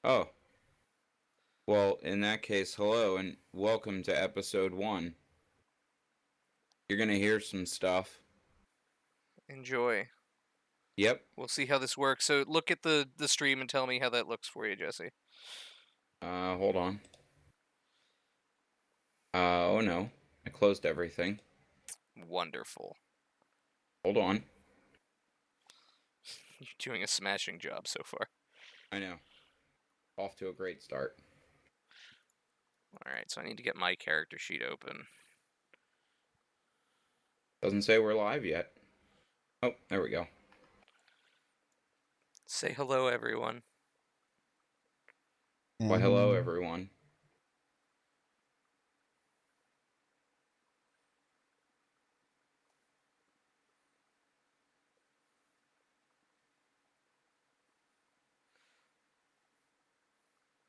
Oh, well, in that case, hello and welcome to episode 1. You're gonna hear some stuff. Enjoy. Yep. We'll see how this works. So look at the stream and tell me how that looks for you, Jesse. Hold on. Oh no. I closed everything. Wonderful. Hold on. You're doing a smashing job so far. I know. Off to a great start. Alright, so I need to get my character sheet open. Doesn't say we're live yet. Oh, there we go. Say hello, everyone. Why, hello, everyone.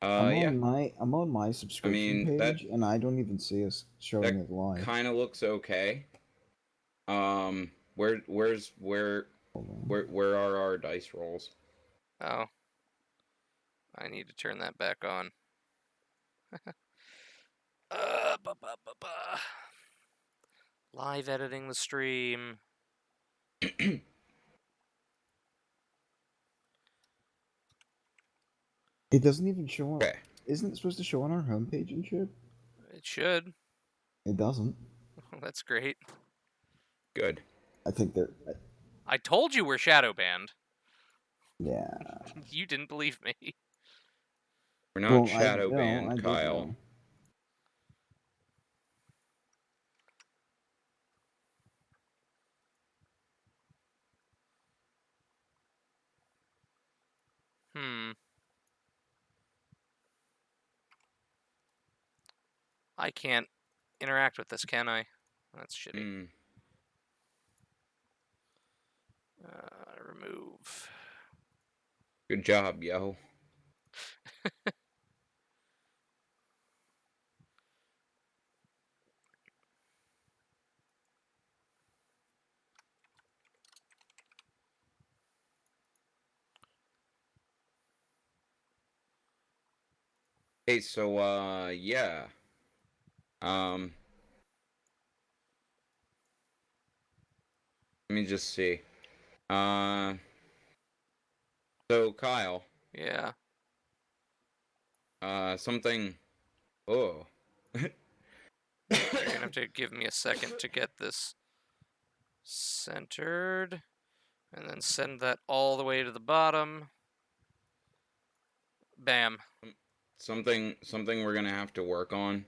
Yeah. I'm on my I subscription mean, that page, and I don't even see us showing that it live. kind of looks okay. Where Hold on. where are our dice rolls? Oh. I need to turn that back on. Live editing the stream. It doesn't even show on. Okay. Isn't it supposed to show on our homepage and shit? It should. It doesn't. That's great. Good. I think they're. I told you we're shadow banned. Yeah. You didn't believe me. We're not Well, shadow I banned, did Kyle. know. I can't interact with this, can I? That's shitty. Hmm. Remove. Good job, yo. Hey, so yeah. Um Let me just see. Uh so Kyle, Yeah. something. Oh. You're gonna have to give me a second to get this centered. And then send that all the way to the bottom. Bam. Something we're gonna have to work on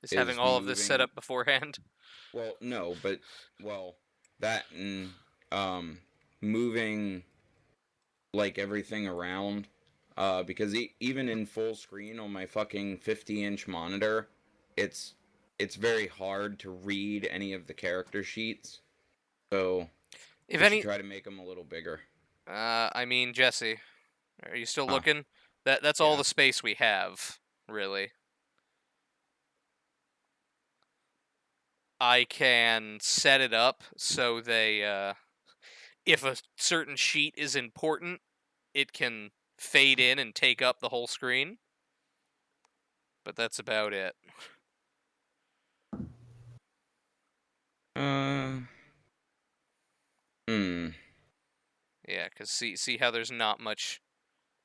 Is having is all of this set moving. up beforehand. Well, no, but well, that and moving like everything around. Because even in full screen on my fucking 50-inch monitor, it's it's very hard to read any of the character sheets. So If I should any, try to make them a little bigger. I mean, Jesse, are you still Huh? looking? That's all Yeah. the space we have, really. I can set it up so if a certain sheet is important, it can fade in and take up the whole screen. But that's about it. Uh. Hmm. Yeah, cause see how there's not much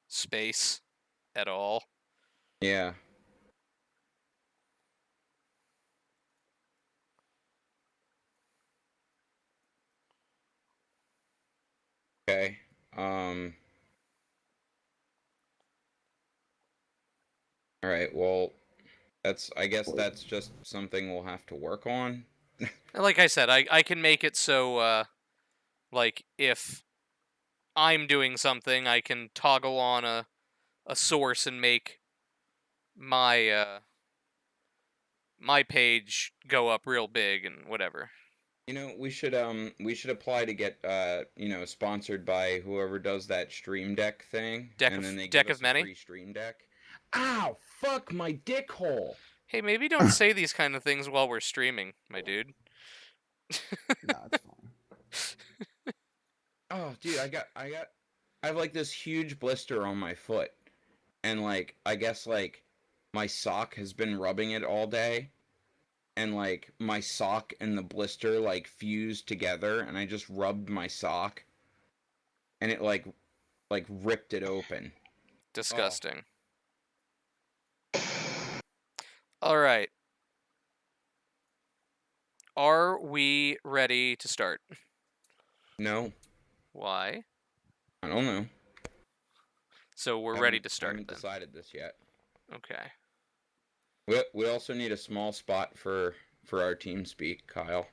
space at all. Yeah. Okay. Um. All right. Well, I guess that's just something we'll have to work on. Like I said, I can make it so like if I'm doing something, I can toggle on a source and make my my page go up real big and whatever. We should apply to get sponsored by whoever does that stream deck thing, and then they give Deck of us a many. free stream deck. Ow, fuck my dick hole. Hey, maybe don't say these kind of things while we're streaming, my dude. No, it's fine. Oh, dude, I have like this huge blister on my foot. and like I guess like my sock has been rubbing it all day, and like my sock and the blister like fused together, and I just rubbed my sock, and it like ripped it open. Disgusting. All right. Are we ready to start? No, Why? I don't know. So we're I ready to I start haven't then. decided this yet. Okay. We also need a small spot for our team speak, Kyle.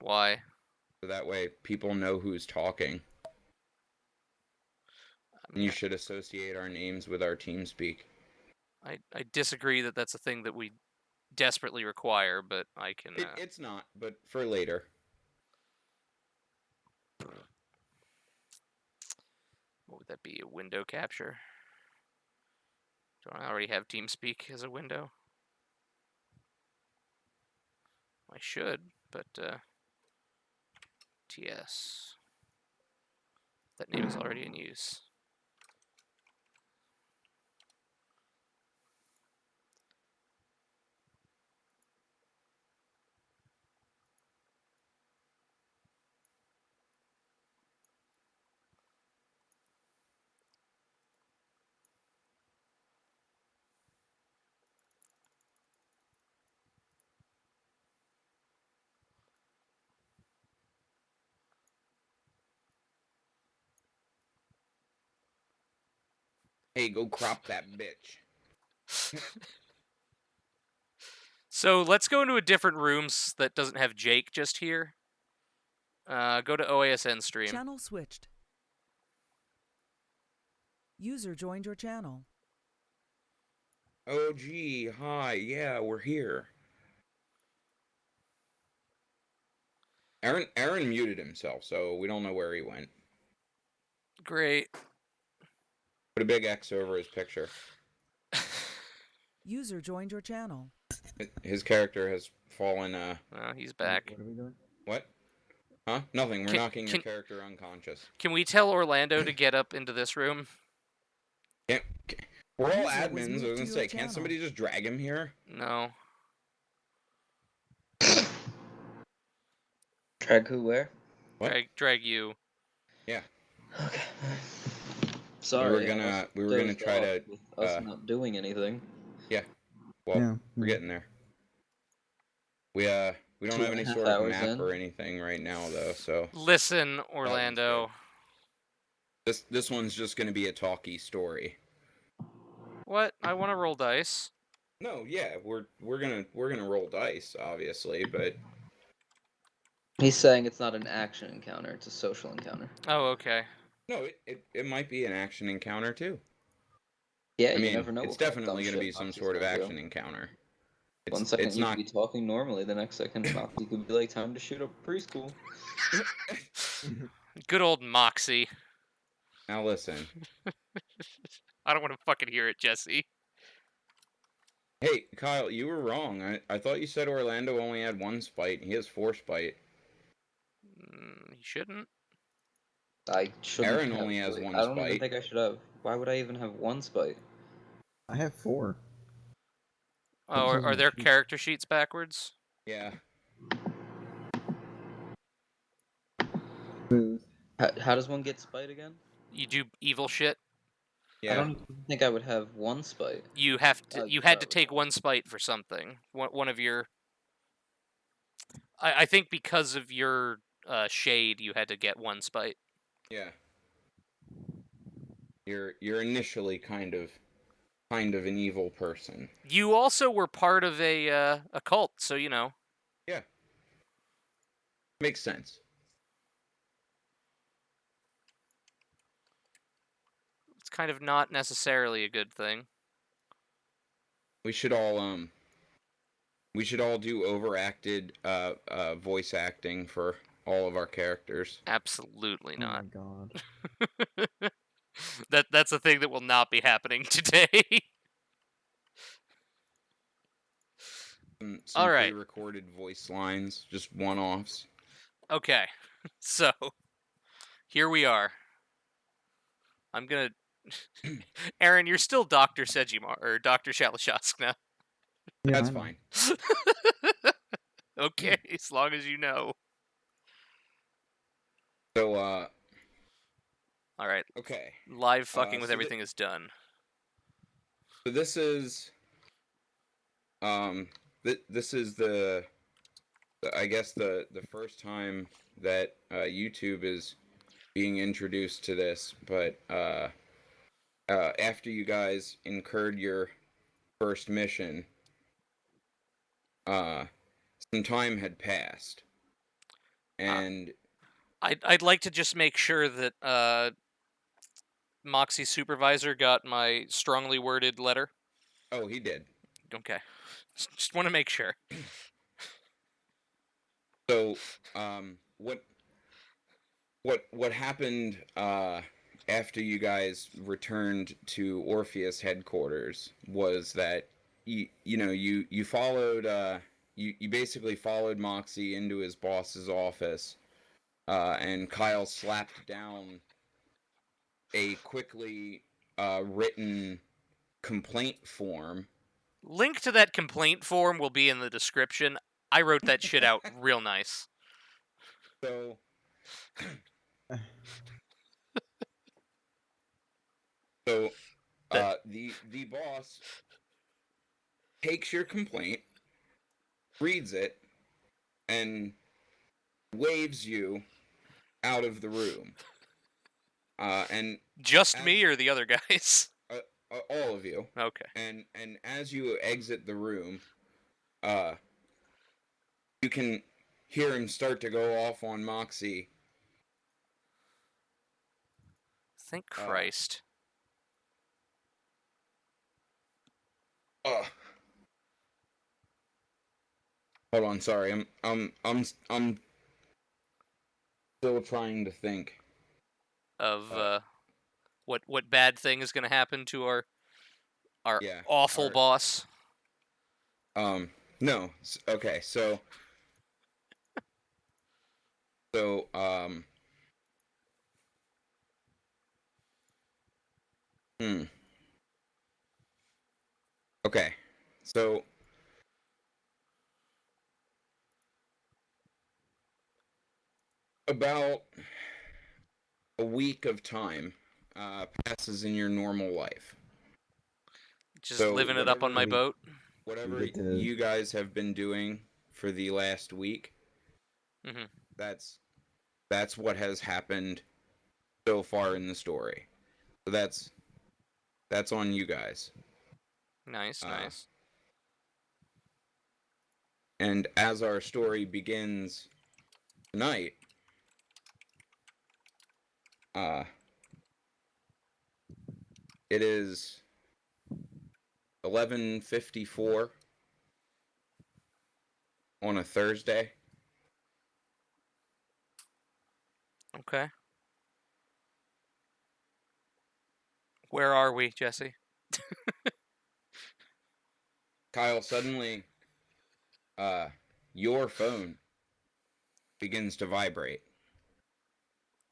Why? So that way people know who's talking. I And mean, you should associate our names with our team speak. I disagree that that's a thing that we desperately require, but I can. It's not, but for later. What would that be? A window capture? Don't I already have TeamSpeak as a window? I should, but TS. That name is already in use. Hey, go crop that bitch. So let's go into a different rooms that doesn't have Jake just here. Go to OASN stream. Channel switched. User joined your channel. Oh, gee, hi, yeah, we're here. Aaron muted himself, so we don't know where he went. Great. Put a big X over his picture. User joined your channel. His character has fallen, Oh, he's back. What are we doing? What? Huh? Nothing, we're Can- knocking your can- character unconscious. Can we tell Orlando to get up into this room? We're all User was admins, I moved was to gonna your say, can't channel. somebody just drag him here? No. Drag who where? What? Drag you. Yeah. Okay. Sorry. We were gonna try to, with us not doing anything. well, Yeah, we're yeah. getting there. We don't have any 2.5 sort of hours map in. or anything right now, though, so Listen, Orlando. this one's just gonna be a talky story. What? I want to roll dice. No, yeah, we're gonna roll dice, obviously, but He's saying it's not an action encounter; it's a social encounter. Oh, okay. no, it might be an action encounter too. Yeah, I you mean, never know. it's what kind of definitely dumb gonna be shit some Moxie's sort of gonna do. action encounter. One second it's you not could be talking normally, the next second Moxie could be like, "Time to shoot up preschool." Good old Moxie. Now listen. I don't want to fucking hear it, Jesse. Hey, Kyle, you were wrong. I thought you said Orlando only had one spite. He has 4 spite. He shouldn't. I shouldn't. Aaron have, only has like, one I don't even spite. think I should have. Why would I even have one spite? I have 4. Oh, says are my their sheet. character sheets backwards? Yeah. Smooth. How does one get spite again? You do evil shit. Yeah. I don't even think I would have one spite. You have to. Oh, You you had to probably take don't. one spite for something. One of your. I think because of your shade, you had to get one spite. Yeah. You're initially kind of an evil person. You also were part of a cult, so you know. Yeah. Makes sense. It's kind of not necessarily a good thing. We should all do overacted voice acting for all of our characters. Absolutely Oh my not. god. That's a thing that will not be happening today. Some All right. pre-recorded voice lines, just one-offs. Okay. So, here we are. I'm going to Aaron, you're still Dr. Sejimar, or Dr. Shalashask now. Yeah, That's I know. fine. Okay, as long as you know. So, Alright, okay. live fucking with so everything is done. So this is, this is I guess the first time that YouTube is being introduced to this, but after you guys incurred your first mission, uh, some time had passed, and I'd like to just make sure that Moxie's supervisor got my strongly worded letter. oh, he did. Okay. Just want to make sure. So, what happened after you guys returned to Orpheus headquarters was that you followed you basically followed Moxie into his boss's office, and Kyle slapped down a quickly written complaint form. Link to that complaint form will be in the description. I wrote that shit out real nice. So the boss takes your complaint, reads it, and waves you out of the room. And Just as, me or the other guys? all of you. Okay. And as you exit the room, you can hear him start to go off on Moxie. Thank Christ. Hold on, sorry. I'm still trying to think Of what bad thing is going to happen to our yeah, awful boss. No. Okay, so okay. So about a week of time passes in your normal life. Just So living it up on my boat. Whatever You get to- you guys have been doing for the last week, Mm-hmm. that's what has happened so far in the story. So that's on you guys. Nice, nice. And as our story begins tonight, it is 11:54 on a Thursday. Okay. Where are we, Jesse? Kyle, suddenly your phone begins to vibrate.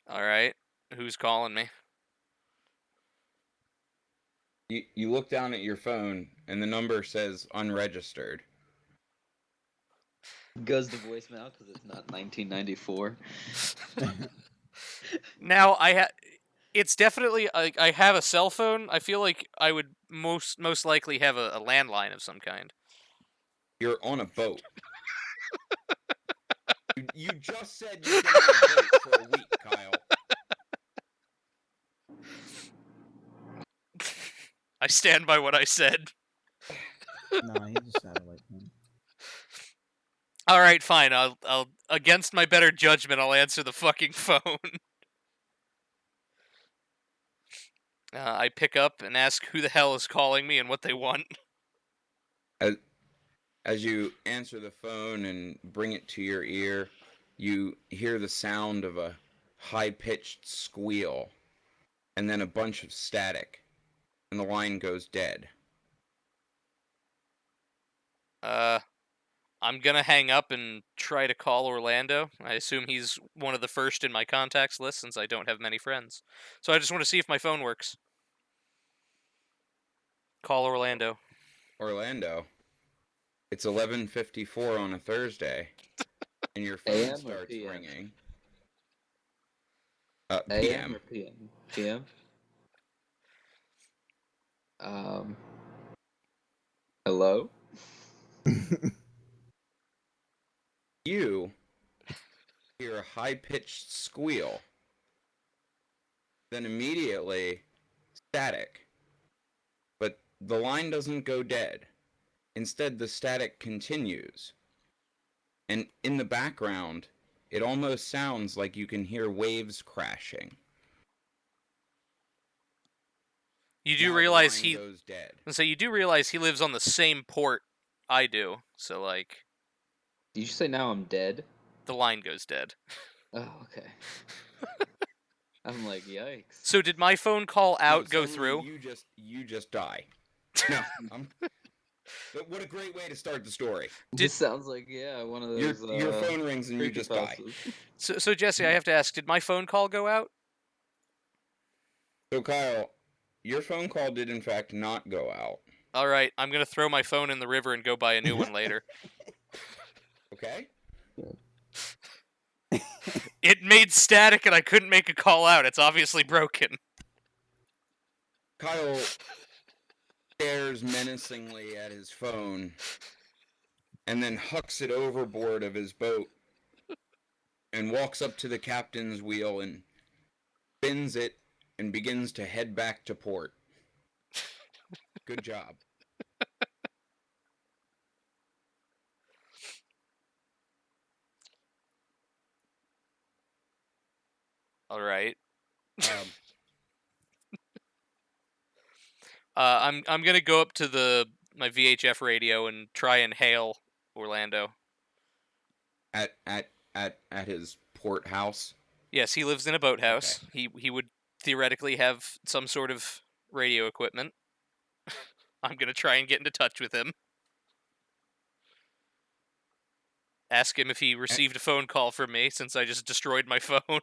All right. Who's calling me? You look down at your phone and the number says unregistered. Goes to voicemail because it's not 1994. Now it's definitely I have a cell phone. I feel like I would most likely have a landline of some kind. You're on a boat. You just said you've been on a boat for a week, Kyle. I stand by what I said. Nah, he's a satellite phone. All right, fine. I'll against my better judgment, I'll answer the fucking phone. I pick up and ask who the hell is calling me and what they want. As you answer the phone and bring it to your ear, you hear the sound of a high-pitched squeal, and then a bunch of static, and the line goes dead. I'm gonna hang up and try to call Orlando. I assume he's one of the first in my contacts list since I don't have many friends. So I just want to see if my phone works. Call Orlando. Orlando. It's 11:54 on a Thursday, and your phone AM or starts PM? ringing. AM PM. or PM? PM? Hello? You hear a high-pitched squeal. Then immediately, static. But the line doesn't go dead. Instead, the static continues. And in the background, it almost sounds like you can hear waves crashing. You do Now realize the line goes dead. So you do realize he lives on the same port I do. So like, Did you say now I'm dead? the line goes dead. Oh, okay. I'm like, yikes. So did my phone call out go Suddenly through? You just die. No, but what a great way to start the story. This sounds like, yeah, one of those. Your phone rings and you just die. So Jesse, I have to ask, did my phone call go out? So Kyle, your phone call did in fact not go out. All right, I'm gonna throw my phone in the river and go buy a new one later. Okay? It made static and I couldn't make a call out. It's obviously broken. Kyle stares menacingly at his phone and then hucks it overboard of his boat and walks up to the captain's wheel and spins it and begins to head back to port. Good job. All right. Um, I'm gonna go up to my VHF radio and try and hail Orlando. at his port house. Yes, he lives in a boathouse. He would theoretically have some sort of radio equipment. I'm gonna try and get into touch with him. Ask him if he received a phone call from me, since I just destroyed my phone.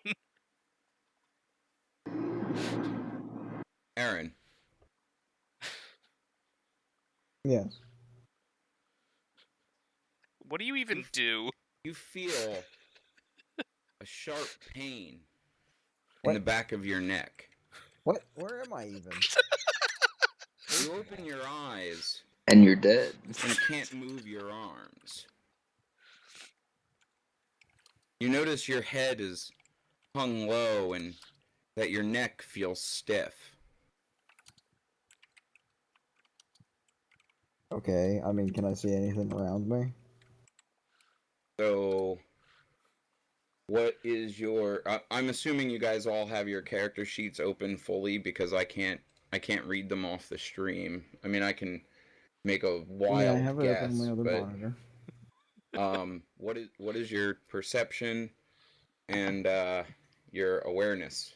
Aaron, Yes. What do you even do? you feel a sharp pain in the back of your neck. What? Where am I even? You open your eyes And you're dead. and can't move your arms. You notice your head is hung low and that your neck feels stiff. Okay, I mean, can I see anything around me? So, what is your? I'm assuming you guys all have your character sheets open fully because I can't read them off the stream. I mean, I can make a wild Yeah, I have it guess, open on my other but monitor. what is your perception and your awareness,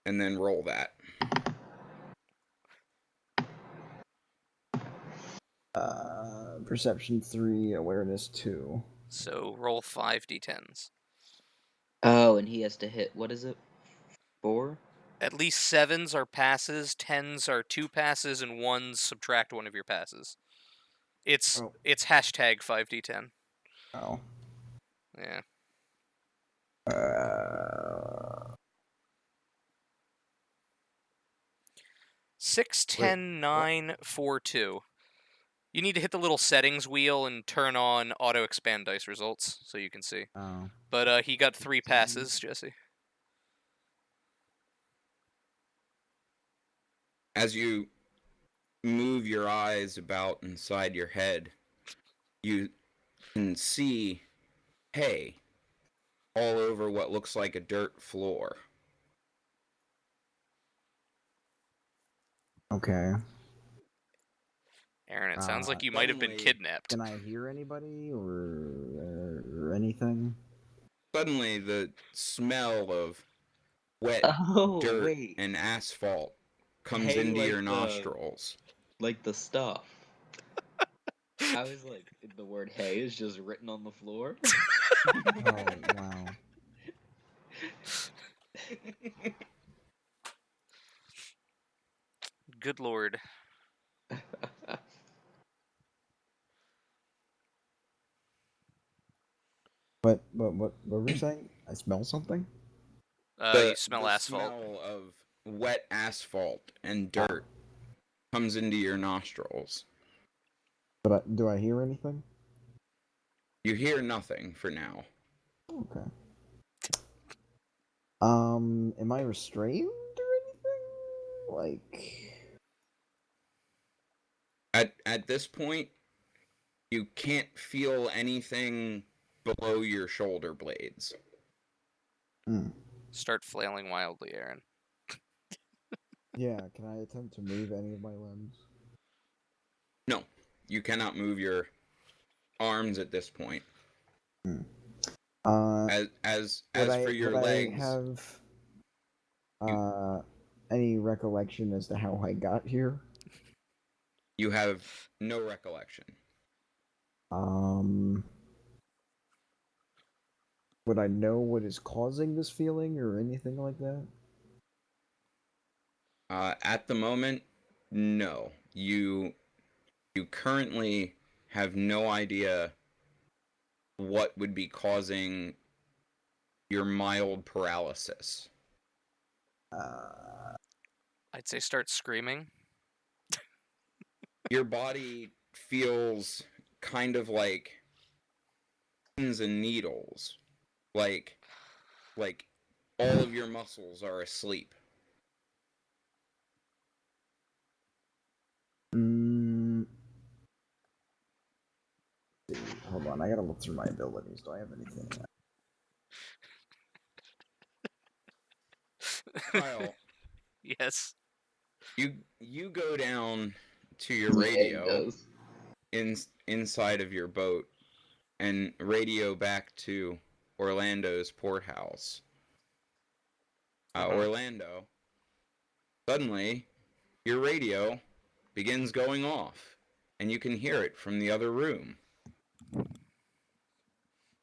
and then roll that. Perception 3, awareness 2. So roll 5d10s. Oh, and he has to hit, what is it? 4? At least 7s are passes, 10s are 2 passes, and 1s subtract one of your passes. It's hashtag 5d10. Oh. Yeah. 6, 10, 9, 4, 2. You need to hit the little settings wheel and turn on auto expand dice results so you can see. Oh. But he got 3 passes, Jesse. As you move your eyes about inside your head, you can see hay all over what looks like a dirt floor. Okay. Aaron, it sounds like you might have been Suddenly- kidnapped. Can I hear anybody or anything? Suddenly, the smell of wet Oh, dirt wait. and asphalt comes Hay into like your the- nostrils. Like the stuff. I was like, the word hay is just written on the floor. Oh, wow. Good lord. What were we saying? I smell something? You smell asphalt. smell of wet asphalt and dirt comes into your nostrils. But do I hear anything? You hear nothing for now. Okay. Am I restrained or anything? Like, At this point, you can't feel anything below your shoulder blades. Start flailing wildly, Aaron. yeah, can I attempt to move any of my limbs? No, you cannot move your arms at this point. As for your legs, I have any recollection as to how I got here? you have no recollection. Would I know what is causing this feeling or anything like that? At the moment, no. You currently have no idea what would be causing your mild paralysis. I'd say start screaming. Your body feels kind of like pins and needles, like all of your muscles are asleep. Hold on, I gotta look through my abilities. Do I have anything? Kyle, Yes. you go down to your Yeah, he radio does. inside of your boat and radio back to Orlando's port house. Orlando, suddenly your radio begins going off, and you can hear it from the other room.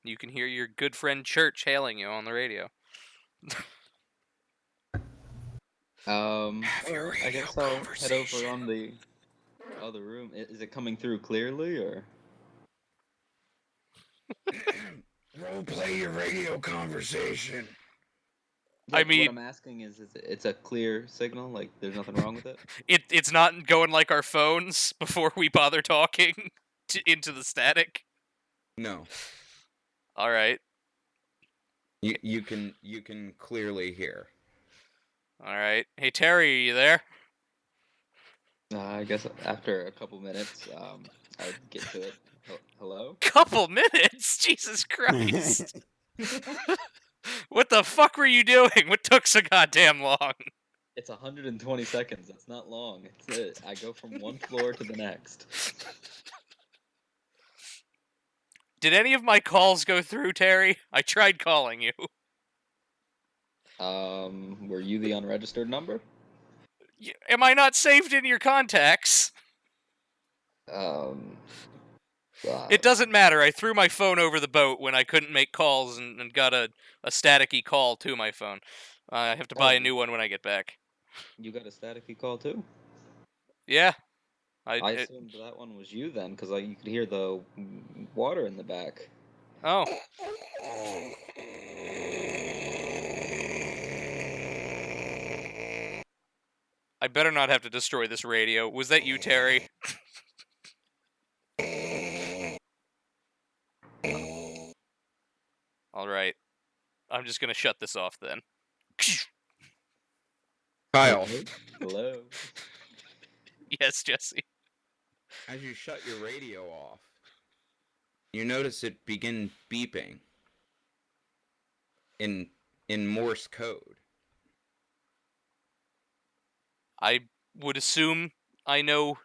You can hear your good friend Church hailing you on the radio. Alright, I guess I'll head over on the other room. Is it coming through clearly, or? Role play your radio conversation. I What mean- I'm asking is it's a clear signal? Like, there's nothing wrong with it? It's not going like our phones before we bother talking into the static. No, All right. you can clearly hear. All right. Hey Terry, are you there? I guess after a couple minutes, I'd get to it. Hello? Couple minutes. Jesus Christ. What the fuck were you doing? What took so goddamn long? It's 120 seconds. That's not long. It's it. I go from one floor to the next. Did any of my calls go through, Terry? I tried calling you. Were you the unregistered number? Am I not saved in your contacts? It doesn't matter. I threw my phone over the boat when I couldn't make calls and got a staticky call to my phone. I have to buy a new one when I get back. You got a staticky call too? Yeah. I assumed that one was you then, because you could hear the water in the back. Oh. I better not have to destroy this radio. Was that you, Terry? Alright. I'm just gonna shut this off then. Kyle, Hello? Yes, Jesse. as you shut your radio off, you notice it begin beeping in Morse code. I would assume I know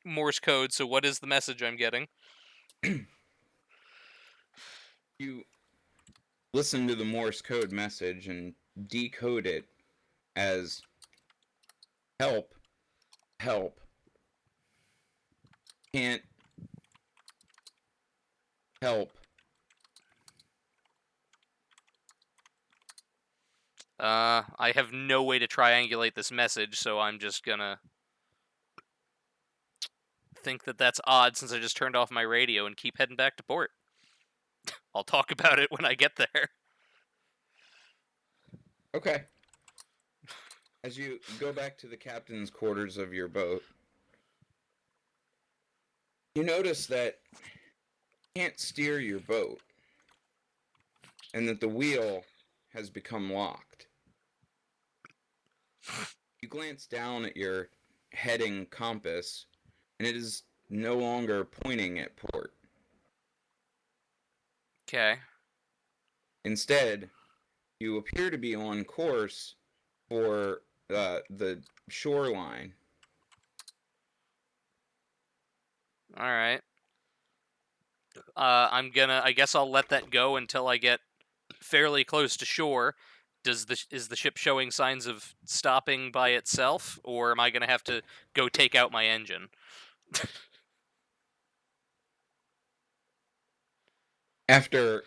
Morse code, so what is the message I'm getting? You listen to the Morse code message and decode it as help, can't help. I have no way to triangulate this message, so I'm just gonna think that that's odd since I just turned off my radio and keep heading back to port. I'll talk about it when I get there. Okay. As you go back to the captain's quarters of your boat, you notice that you can't steer your boat, and that the wheel has become locked. You glance down at your heading compass, and it is no longer pointing at port. Okay. Instead, you appear to be on course for the shoreline. All right. I guess I'll let that go until I get fairly close to shore. Is the ship showing signs of stopping by itself, or am I gonna have to go take out my engine? After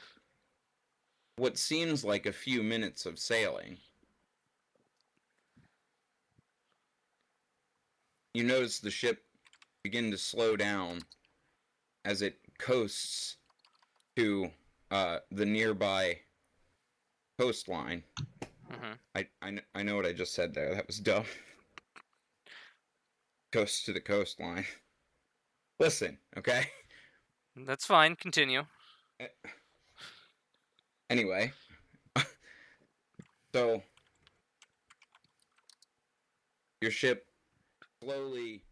what seems like a few minutes of sailing, you notice the ship begin to slow down as it coasts to the nearby coastline. Mm-hmm. I know what I just said there. That was dumb. Coast to the coastline. Listen, okay? That's fine. Continue. Anyway, so your ship slowly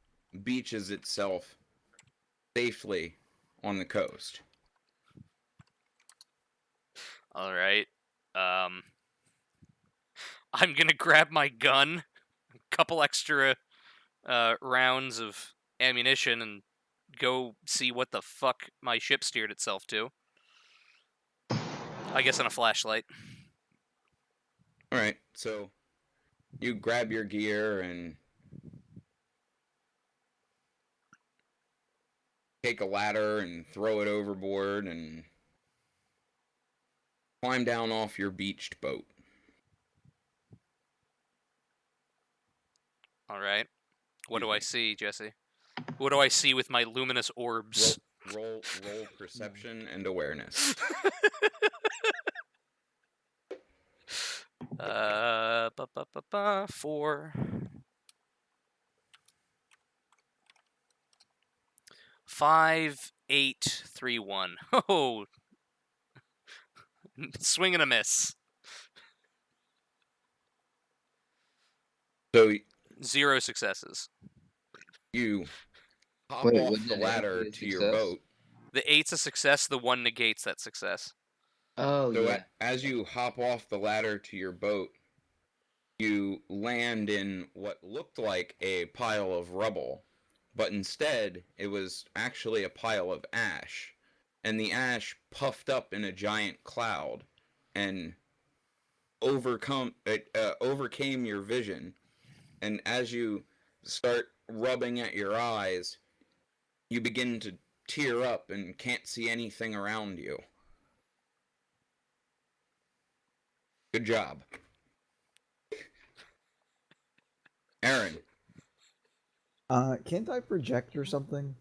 beaches itself safely on the coast. All right. I'm gonna grab my gun, a couple extra rounds of ammunition, and go see what the fuck my ship steered itself to. I guess on a flashlight. All right, so you grab your gear and take a ladder and throw it overboard and climb down off your beached boat. All right. What do I see, Jesse? What do I see with my luminous orbs? Roll perception and awareness. 4. 5, 8, 3, 1. Oh, swing and a miss. So 0 successes. you hop Wait, off wouldn't the an 8 ladder be a to your success? boat. The 8's a success, the 1 negates that success. Oh, So yeah. as you hop off the ladder to your boat, you land in what looked like a pile of rubble, but instead it was actually a pile of ash, and the ash puffed up in a giant cloud and overcame your vision. And as you start rubbing at your eyes, you begin to tear up and can't see anything around you. Good job. Aaron. Can't I project or something?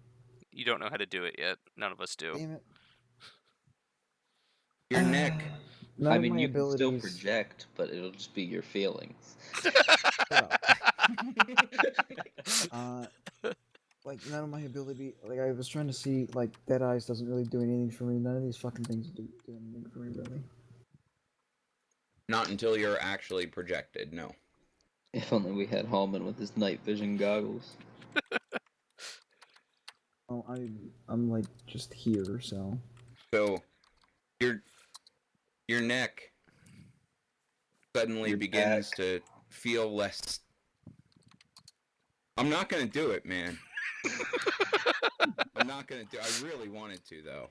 You don't know how to do it yet. None of us do. Damn it. Your neck. None I of mean, my you can still abilities. project, but it'll just be your feelings. Shut up. Like none of my ability. Like I was trying to see. Like Dead Eyes doesn't really do anything for me. None of these fucking things do anything for me, really. Not until you're actually projected, no. If only we had Hallman with his night vision goggles. Oh, I'm like just here, so. So your neck suddenly Your begins back. to feel less. I'm not gonna do it, man. I'm not gonna do. I really wanted to though.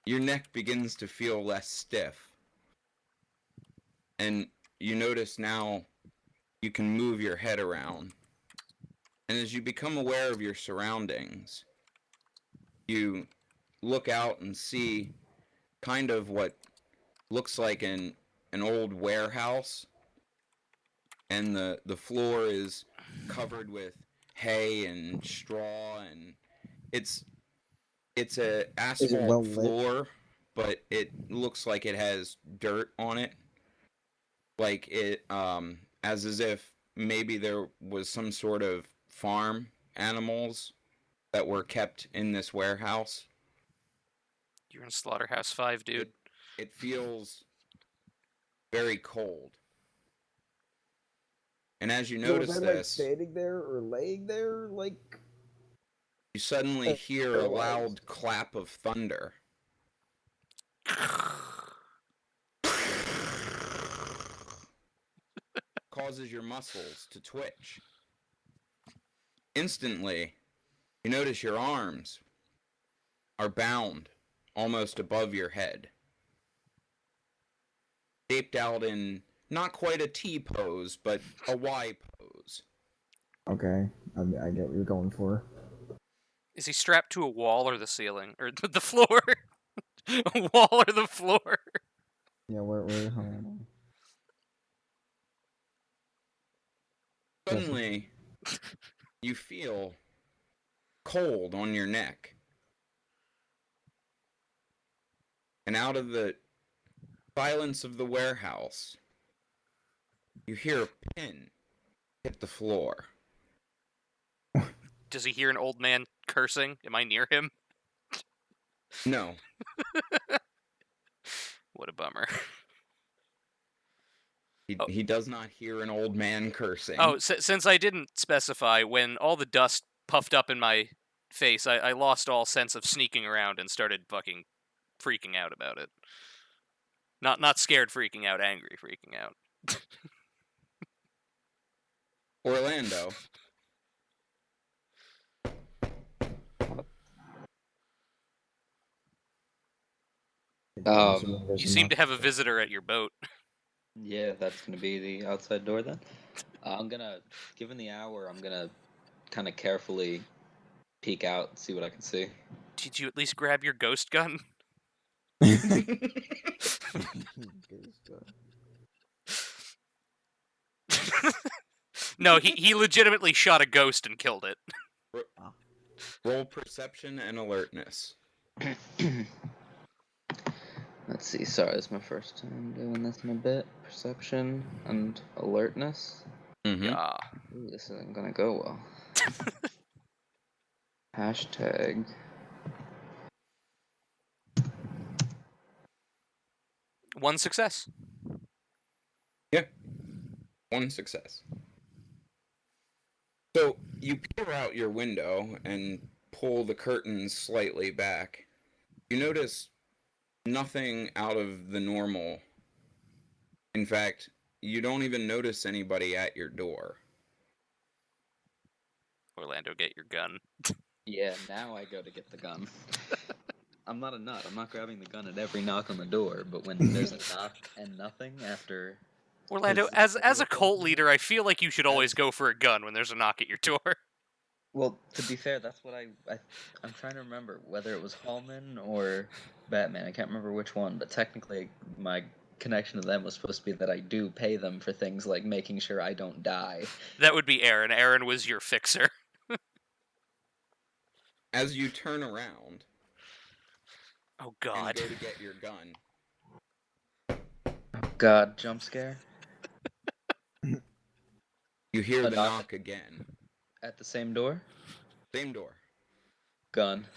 Your neck begins to feel less stiff, and you notice now you can move your head around. And as you become aware of your surroundings, you look out and see kind of what looks like an old warehouse, and the floor is covered with hay and straw, and it's a Is it asphalt well lit? floor, but it looks like it has dirt on it. Like it as if maybe there was some sort of farm animals that were kept in this warehouse. You're in Slaughterhouse 5, dude. It feels very cold. And as you So was notice I like this, standing there or laying there like you suddenly hear a paralyzed? loud clap of thunder. Causes your muscles to twitch. Instantly, you notice your arms are bound almost above your head. Shaped out in not quite a T pose, but a Y pose. Okay, I get what you're going for. Is he strapped to a wall or the ceiling? Or the floor? A wall or the floor? Yeah, where how am I? Suddenly, you feel cold on your neck. And out of the silence of the warehouse, you hear a pin hit the floor. Does he hear an old man cursing? Am I near him? No. What a bummer. He does not hear an old man cursing. Oh, since I didn't specify, when all the dust puffed up in my face, I lost all sense of sneaking around and started fucking freaking out about it. Not scared freaking out, angry freaking out. Orlando. You seem to have a visitor at your boat. Yeah, that's gonna be the outside door then. I'm gonna, given the hour, I'm gonna kind of carefully peek out and see what I can see. Did you at least grab your ghost gun? No, he legitimately shot a ghost and killed it. Roll perception and alertness. Let's see. Sorry, this is my first time doing this in a bit. Perception and alertness. Mm-hmm. Yeah. Ooh, this isn't gonna go well. Hashtag. One success. Yeah. One success. So you peer out your window and pull the curtains slightly back. You notice nothing out of the normal. In fact, you don't even notice anybody at your door. Orlando, get your gun. Yeah, now I go to get the gun. I'm not a nut. I'm not grabbing the gun at every knock on the door, but when there's a knock and nothing after. Orlando, 'cause as a cult leader, I feel like you should always go for a gun when there's a knock at your door. Well, to be fair, that's what I'm trying to remember whether it was Hallman or Batman. I can't remember which one, but technically my connection to them was supposed to be that I do pay them for things like making sure I don't die. That would be Aaron. Aaron was your fixer. As you turn around Oh and God. go to get your gun, God, jump scare you hear A the knock. knock again. at the same door. Same door. Gun.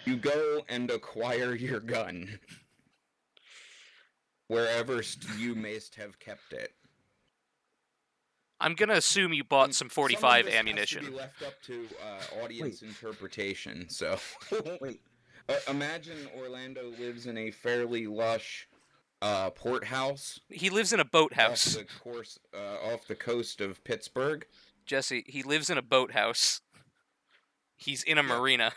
You go and acquire your gun. Wherever you mayst have kept it. I'm gonna assume you bought some 45 ammunition. Has to be left up to audience interpretation. So, Wait. Imagine Orlando lives in a fairly lush port house. He lives in a boathouse. Off the coast of Pittsburgh. Jesse, he lives in a boathouse. He's in a marina.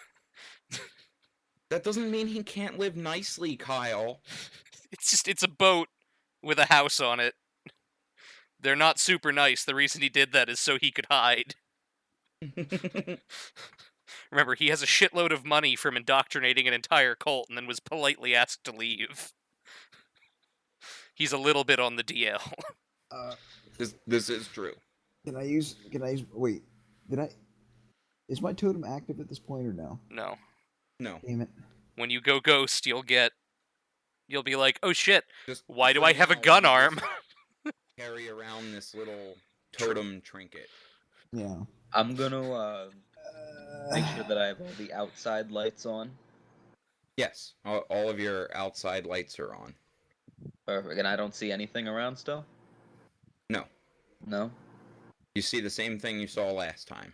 That doesn't mean he can't live nicely, Kyle. It's a boat with a house on it. They're not super nice. The reason he did that is so he could hide. Remember, he has a shitload of money from indoctrinating an entire cult and then was politely asked to leave. He's a little bit on the DL. This is true. Can I use? Wait, did I? Is my totem active at this point or no? No. No, Damn it! When you go ghost, you'll be like, oh shit, just why do for I have a now, gun you arm? just carry around this little totem trinket. Yeah. I'm gonna make sure that I have all the outside lights on. Yes, all of your outside lights are on. Perfect. And I don't see anything around still? No, No? you see the same thing you saw last time.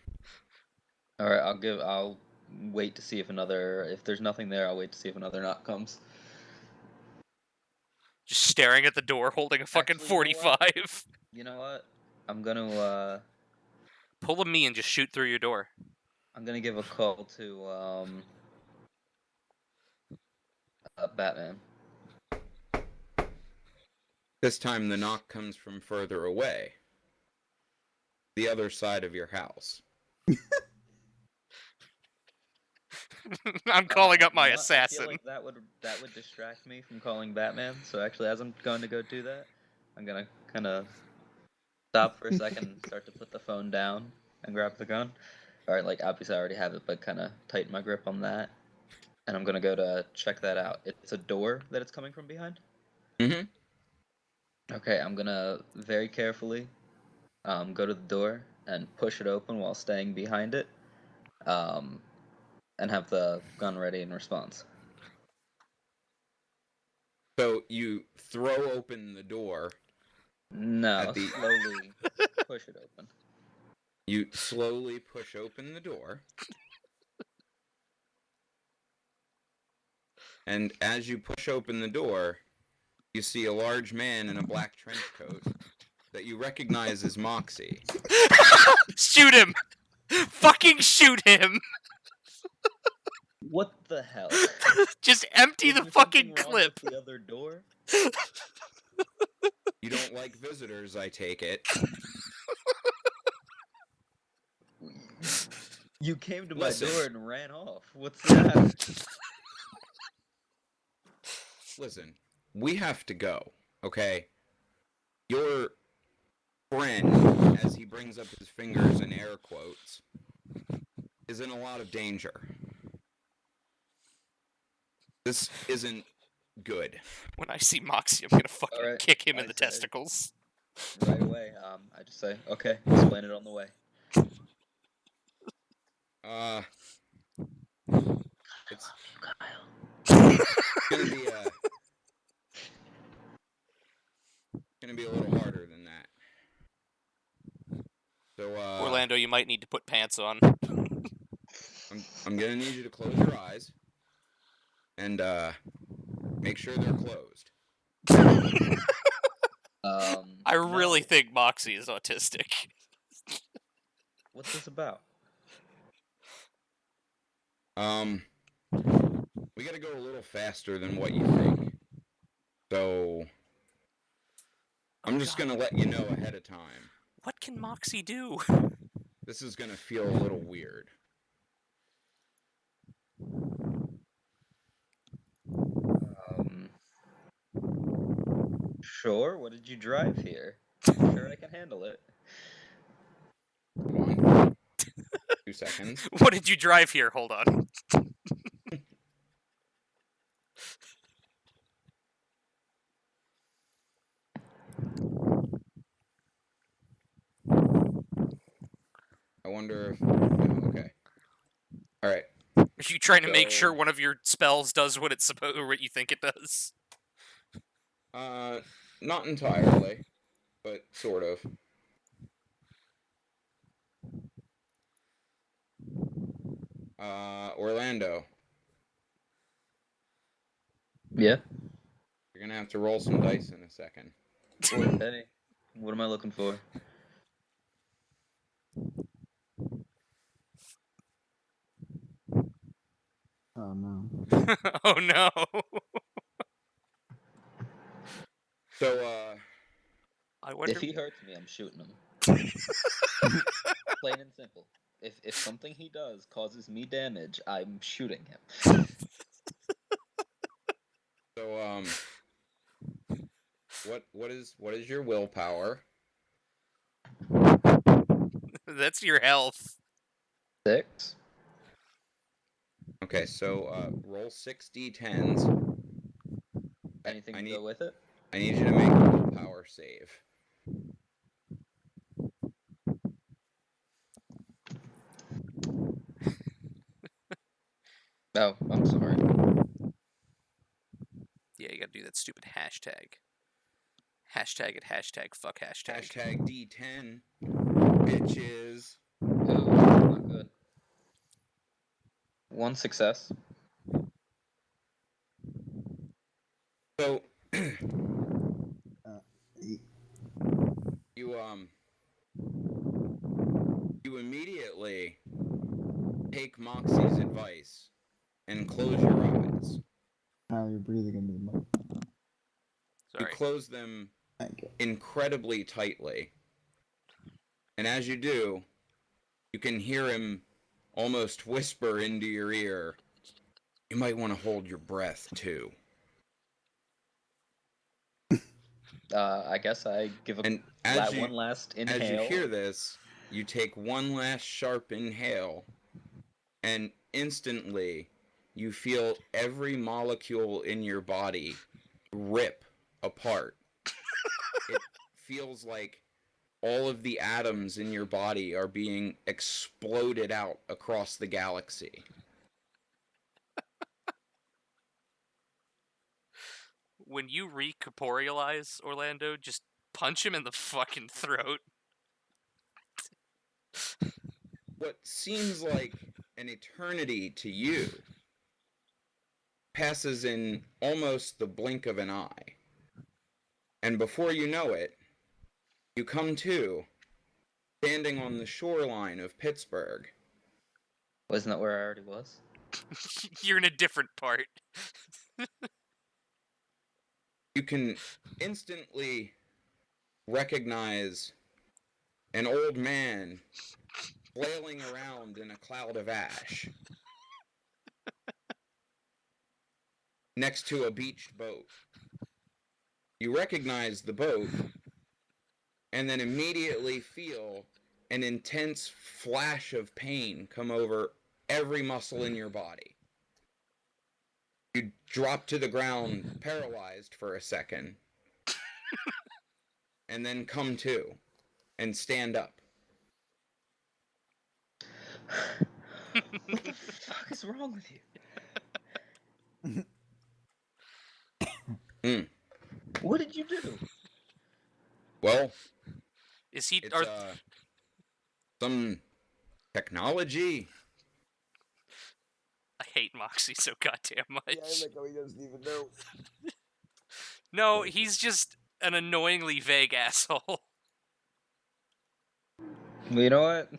Alright, I'll wait to see if there's nothing there, I'll wait to see if another knock comes. Just staring at the door, holding a fucking Actually, you know what? 45. You know what? I'm gonna Pull a me and just shoot through your door. I'm gonna give a call to Batman. This time the knock comes from further away. The other side of your house. I'm calling up my You know what? I assassin. feel like that would distract me from calling Batman. So actually, as I'm going to go do that, I'm gonna kind of stop for a second and start to put the phone down and grab the gun. All right, like obviously I already have it, but kind of tighten my grip on that. And I'm gonna go to check that out. It's a door that it's coming from behind. Mm-hmm. Okay, I'm gonna very carefully go to the door and push it open while staying behind it. And have the gun ready in response. So you throw open the door. No, At the- slowly push it open. You slowly push open the door. And as you push open the door, you see a large man in a black trench coat that you recognize as Moxie. Shoot him! Fucking shoot him! What the hell? Just empty Was the there fucking something wrong clip. with the other door? You don't like visitors, I take it. You came to Listen. my door and ran off. What's that? Listen, we have to go, okay? Your friend, as he brings up his fingers in air quotes, is in a lot of danger. This isn't good. When I see Moxie, I'm gonna fucking Alright, kick him in I the say- testicles. Right away, I just say, okay, explain it on the way. It's Kyle. gonna be a little harder than that. So Orlando, you might need to put pants on. I'm gonna need you to close your eyes and make sure they're closed. I really no. think Moxie is autistic. What's this about? We gotta go a little faster than what you think. So I'm just gonna let you know ahead of time. What can Moxie do? This is gonna feel a little weird. Sure, what did you drive here? I'm sure I can handle it. 1, 2 seconds. What did you drive here? Hold on. I wonder if... oh, okay. Alright. Are you trying to make sure So- one of your spells does what it's supposed, or what you think it does? Not entirely, but sort of. Orlando, Yeah? you're gonna have to roll some dice in a second. Hey, what am I looking for? Oh no. Oh no. So, I wonder. If he hurts me, I'm shooting him. Plain and simple. If something he does causes me damage, I'm shooting him. so, what is your willpower? That's your health. 6. Okay, so roll 6 d10s. Anything I to need go with it? I need you to make a willpower save. Oh, I'm sorry. Yeah, you gotta do that stupid hashtag. Hashtag it, hashtag fuck hashtag. Hashtag D10, bitches. Oh, not good. 1 success. So Ye- you you immediately take Moxie's advice and close your eyes. How you're breathing into the mic. You Sorry. close them Thank you. incredibly tightly. And as you do, you can hear him almost whisper into your ear, "You might want to hold your breath too." I guess I give And one last inhale. as you hear this, you take one last sharp inhale, and instantly you feel every molecule in your body rip apart. It feels like all of the atoms in your body are being exploded out across the galaxy. When you recorporealize Orlando, just punch him in the fucking throat. What seems like an eternity to you passes in almost the blink of an eye. And before you know it, you come to, standing on the shoreline of Pittsburgh. Wasn't that where I already was? You're in a different part. You can instantly recognize an old man flailing around in a cloud of ash next to a beached boat. You recognize the boat and then immediately feel an intense flash of pain come over every muscle in your body. You drop to the ground paralyzed for a second and then come to and stand up. What the fuck is wrong with you? What did you do? Well, Is he? it's some technology. I hate Moxie so goddamn much. Yeah, I like how he doesn't even know. No, he's just an annoyingly vague asshole. You know what?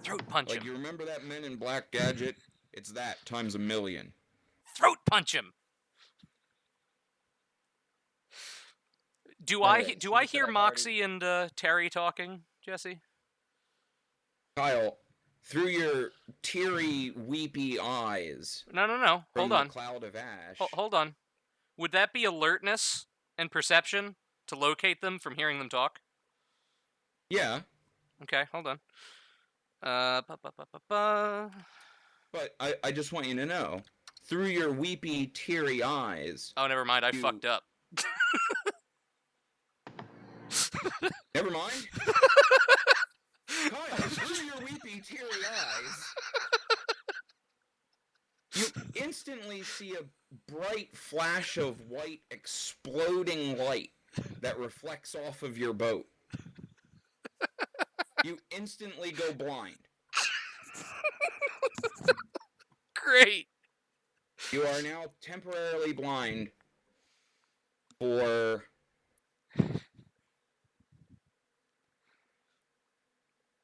Throat punch Like, him. you remember that Men in Black gadget? It's that times a million. Throat punch him. Do I Okay, do so I you said hear I've Moxie and Terry talking, Jesse? Kyle, through your teary, weepy eyes No. from Hold the on. cloud of ash. Hold on. Would that be alertness and perception to locate them from hearing them talk? Yeah, Okay, hold on. Ba. but I just want you to know, through your weepy, teary eyes. Oh, never mind. I You- fucked up. Never mind. Kyle, through your weepy, teary eyes, you instantly see a bright flash of white, exploding light that reflects off of your boat. You instantly go blind. Great. You are now temporarily blind for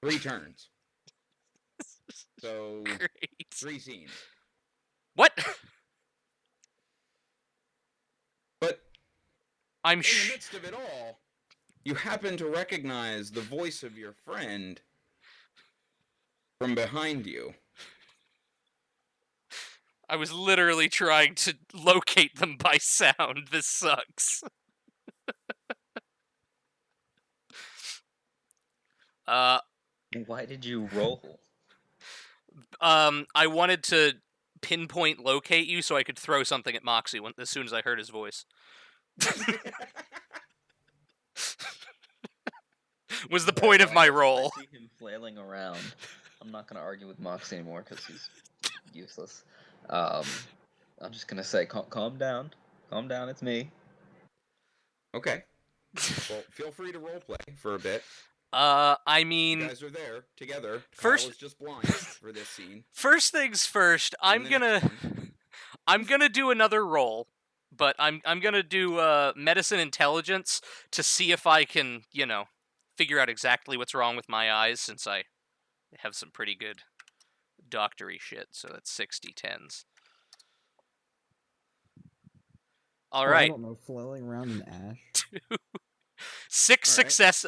3 turns. So, Great. 3 scenes. What? But I'm in the midst of it all, you happen to recognize the voice of your friend from behind you. I was literally trying to locate them by sound. This sucks. Why did you roll? I wanted to pinpoint locate you so I could throw something at Moxie as soon as I heard his voice. Was the point of my roll. I see him flailing around. I'm not gonna argue with Moxie anymore because he's useless. I'm just gonna say, calm down. Calm down, it's me. Okay. Well, feel free to roleplay for a bit. I You mean, guys are there together. First- Kyle is just blind for this scene. first things first, And the next I'm gonna do another roll, but I'm gonna do medicine intelligence to see if I can, figure out exactly what's wrong with my eyes, since I have some pretty good doctory shit. So that's 60/10s. All I right, don't know, flailing around in ash. 6 All right. success.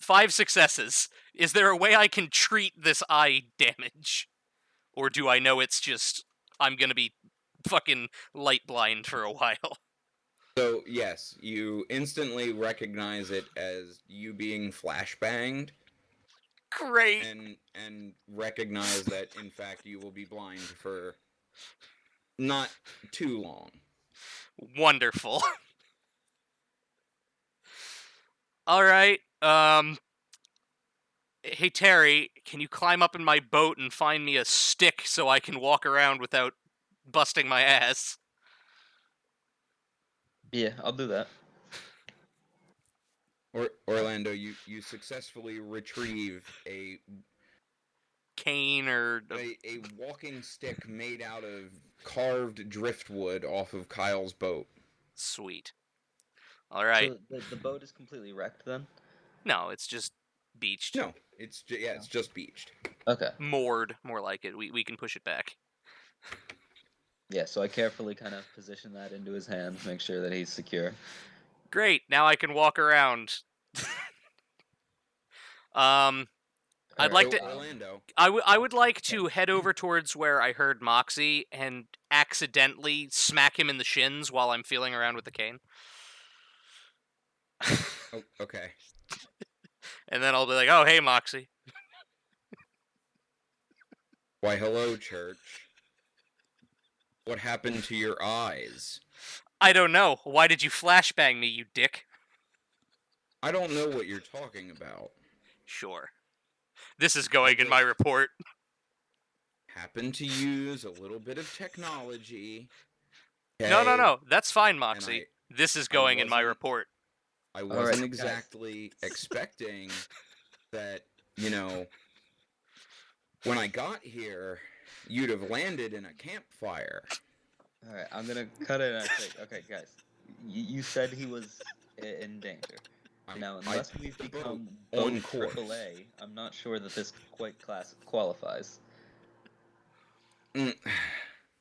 5 successes. Is there a way I can treat this eye damage, or do I know it's just I'm gonna be fucking light blind for a while? So, yes, you instantly recognize it as you being flashbanged Great. and recognize that, in fact, you will be blind for not too long. Wonderful. All right. Hey Terry, can you climb up in my boat and find me a stick so I can walk around without busting my ass? Yeah, I'll do that. Orlando, you successfully retrieve a Cane or a walking stick made out of carved driftwood off of Kyle's boat. Sweet. All right. So the boat is completely wrecked then? No, it's just beached. No, it's just beached. Okay. Moored, more like it. We can push it back. Yeah, so I carefully kind of position that into his hand, make sure that he's secure. Great. Now I can walk around. I'd like So, to. Orlando. I would like to head over towards where I heard Moxie and accidentally smack him in the shins while I'm feeling around with the cane. Oh, okay. And then I'll be like, "Oh, hey, Moxie." Why, hello, church. What happened to your eyes? I don't know. Why did you flashbang me, you dick? I don't know what you're talking about. Sure. This is going in my report. Happened to use a little bit of technology. No. That's fine, Moxie. This is going in my wasn't- report. I wasn't guys. exactly expecting that, when I got here, you'd have landed in a campfire. Alright, I'm gonna cut it and say, okay, guys, you said he was in danger. Now, unless we've become on both course. AAA, I'm not sure that this quite qualifies.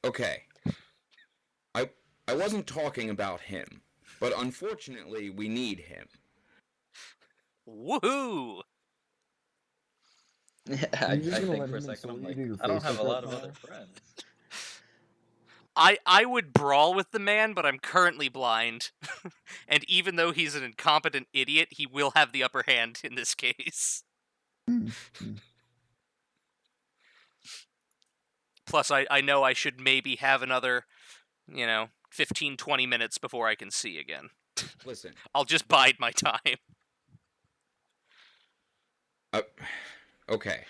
Okay. I wasn't talking about him, but unfortunately, we need him. Woohoo! I You're just gonna think let for a him second I'm insult like, you to your I don't face have a like lot that, of other Kyle? friends. I would brawl with the man, but I'm currently blind. And even though he's an incompetent idiot, he will have the upper hand in this case. Plus, I know I should maybe have another, 15, 20 minutes before I can see again. Listen. I'll just bide my time. Okay.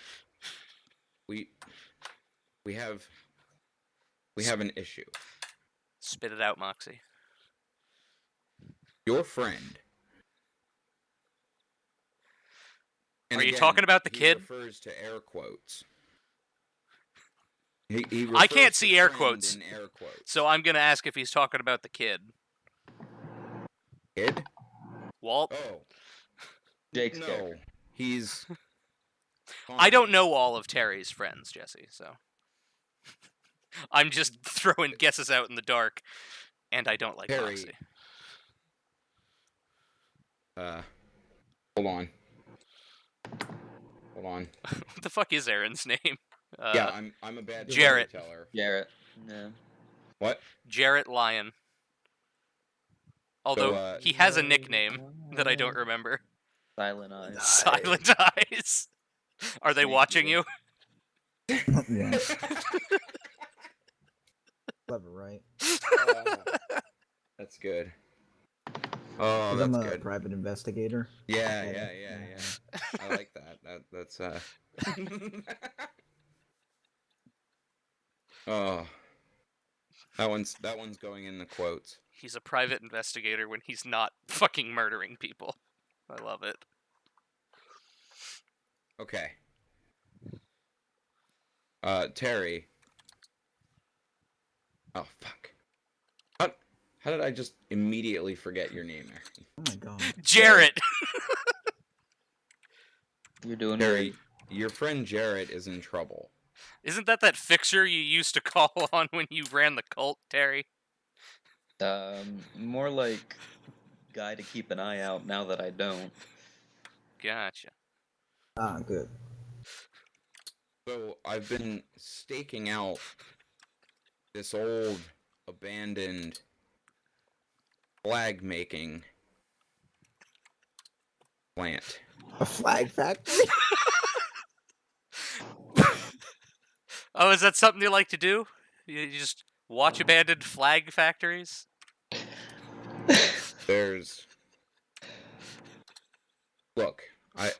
We have an issue. Spit it out, Moxie. Your friend. And Are you again, talking about the he kid? Refers to air quotes. He I can't refers to see air friend quotes. in air quotes. So I'm gonna ask if he's talking about the kid. Kid? Walt? Oh. Jake's No. character. He's I don't know all of Terry's friends, Jesse, so I'm just throwing guesses out in the dark, and I don't like Terry. Moxie. Hold on. What the fuck is Aaron's name? Yeah, I'm a bad Jarrett. storyteller. Jarrett. Yeah. What? Jarrett Lyon. Although he has a nickname that I don't remember. Silent eyes. Silent eyes. Are they Snake watching eater. you? Yeah. Clever, right? That's good. Oh, 'Cause that's I'm a good. private investigator. Yeah. Yeah. I like that. That's Oh, that one's going in the quotes. He's a private investigator when he's not fucking murdering people. I love it. Okay. Terry. Oh fuck. How did I just immediately forget your name, Aaron? Oh my god. Jarrett! You're doing Terry, your friend Jarrett is in trouble. Isn't that fixer you used to call on when you ran the cult, Terry? good. More like guy to keep an eye out now that I don't. Gotcha. Ah, good. So I've been staking out this old, abandoned flag making plant. A flag factory? Oh, is that something you like to do? You just watch abandoned flag factories? There's Look, I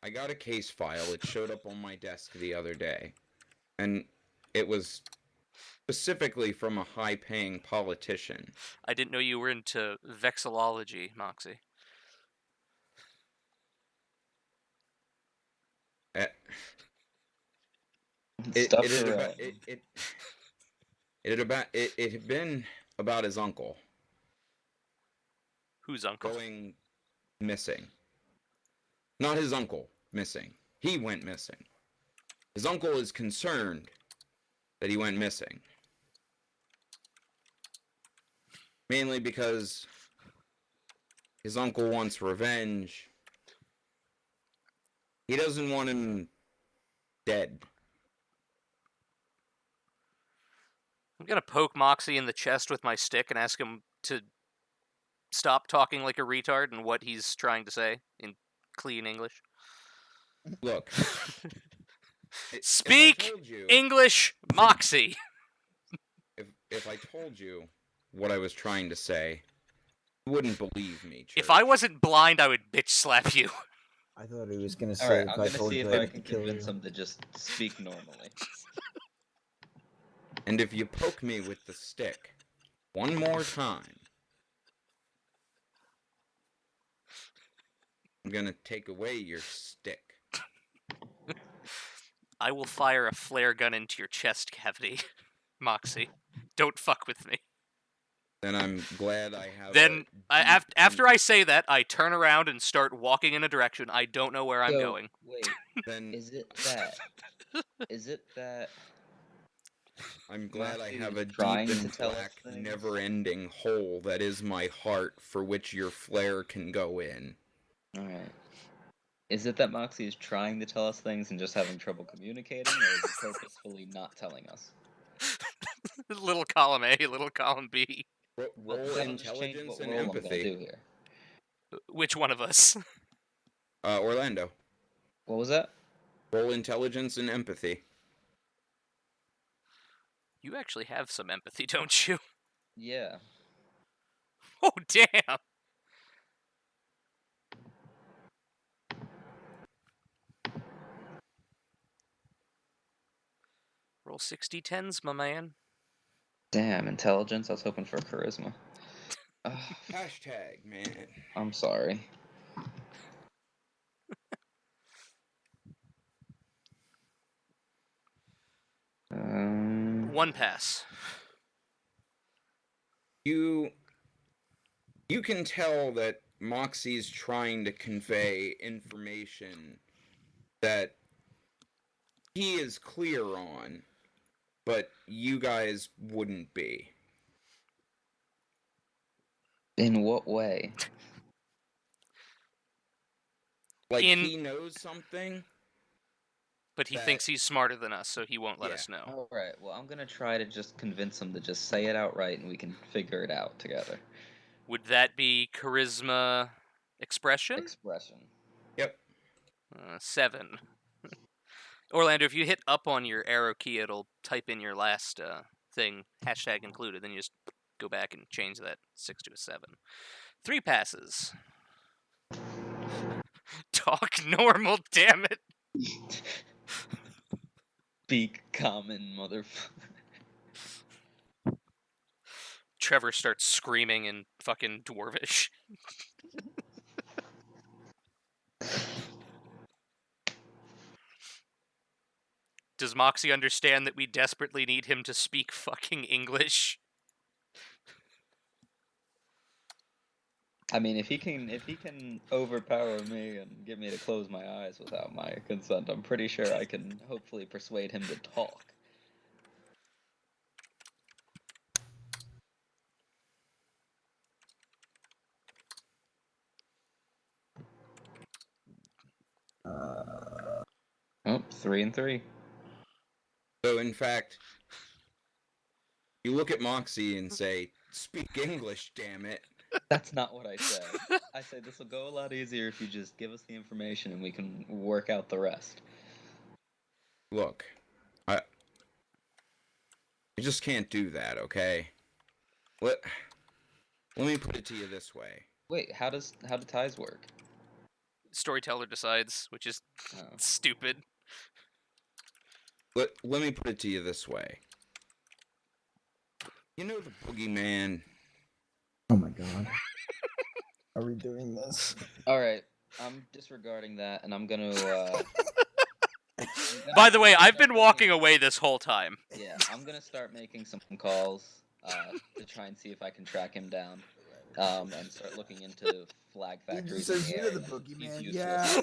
got a case file. It showed up on my desk the other day. And it was specifically from a high-paying politician. I didn't know you were into vexillology, Moxie. It Stuff it had for about it had been about his uncle Whose uncle? going missing. Not his uncle missing. He went missing. His uncle is concerned that he went missing. Mainly because his uncle wants revenge. He doesn't want him dead. I'm gonna poke Moxie in the chest with my stick and ask him to stop talking like a retard and what he's trying to say in clean English. Look. Speak if I told you, English, Moxie! if I told you what I was trying to say, you wouldn't believe me, Church. If I wasn't blind, I would bitch slap you. I thought he was gonna say Alright, if I'm I gonna told see you if I I could can kill convince you. him to just speak normally. And if you poke me with the stick one more time, I'm gonna take away your stick. I will fire a flare gun into your chest cavity, Moxie. Don't fuck with me. Then I'm glad I have Then, a after I say that, I turn around and start walking in a direction I don't know where I'm So, going. wait, then is it that I'm glad I Moxie have is a deep trying and to tell us black, things? never-ending hole that is my heart for which your flare can go in? Alright. Is it that Moxie is trying to tell us things and just having trouble communicating, or is he purposefully not telling us? Little column A, little column B. Well, Roll that'll just change intelligence what and role I'm gonna empathy. do here. Which one of us? Orlando. What was that? Roll intelligence and empathy. You actually have some empathy, don't you? Yeah. Oh, damn! Roll 60 10s, my man. Damn, intelligence. I was hoping for charisma. Ugh, Hashtag, man. I'm sorry. One pass. You can tell that Moxie's trying to convey information that he is clear on, but you guys wouldn't be. In what way? Like, In- he knows something. But he That- thinks he's smarter than us, so he won't let Yeah. us know. Alright, well, I'm gonna try to just convince him to just say it outright and we can figure it out together. Would that be charisma expression? Expression. Yep. 7. Orlando, if you hit up on your arrow key, it'll type in your last thing, hashtag included. Then you just go back and change that 6 to a 7. 3 passes. Talk normal, damn it. Speak common, motherfucker. Trevor starts screaming in fucking Dwarvish. Does Moxie understand that we desperately need him to speak fucking English? I mean, if he can overpower me and get me to close my eyes without my consent, I'm pretty sure I can hopefully persuade him to talk. Oh, 3 and 3. So, in fact, you look at Moxie and say, "Speak English, damn it." That's not what I said. I said this will go a lot easier if you just give us the information and we can work out the rest. Look, I just can't do that, okay? Let me put it to you this way. Wait, how do ties work? Storyteller decides, which is stupid. Let me put it to you this way. You know the boogeyman? Oh my god. Are we doing this? Alright, I'm disregarding that and I'm gonna By the way, I've been walking away this whole time. Yeah, I'm gonna start making some calls to try and see if I can track him down. And start looking into flag He factories. just says, in you the know the area. He's boogeyman. useless.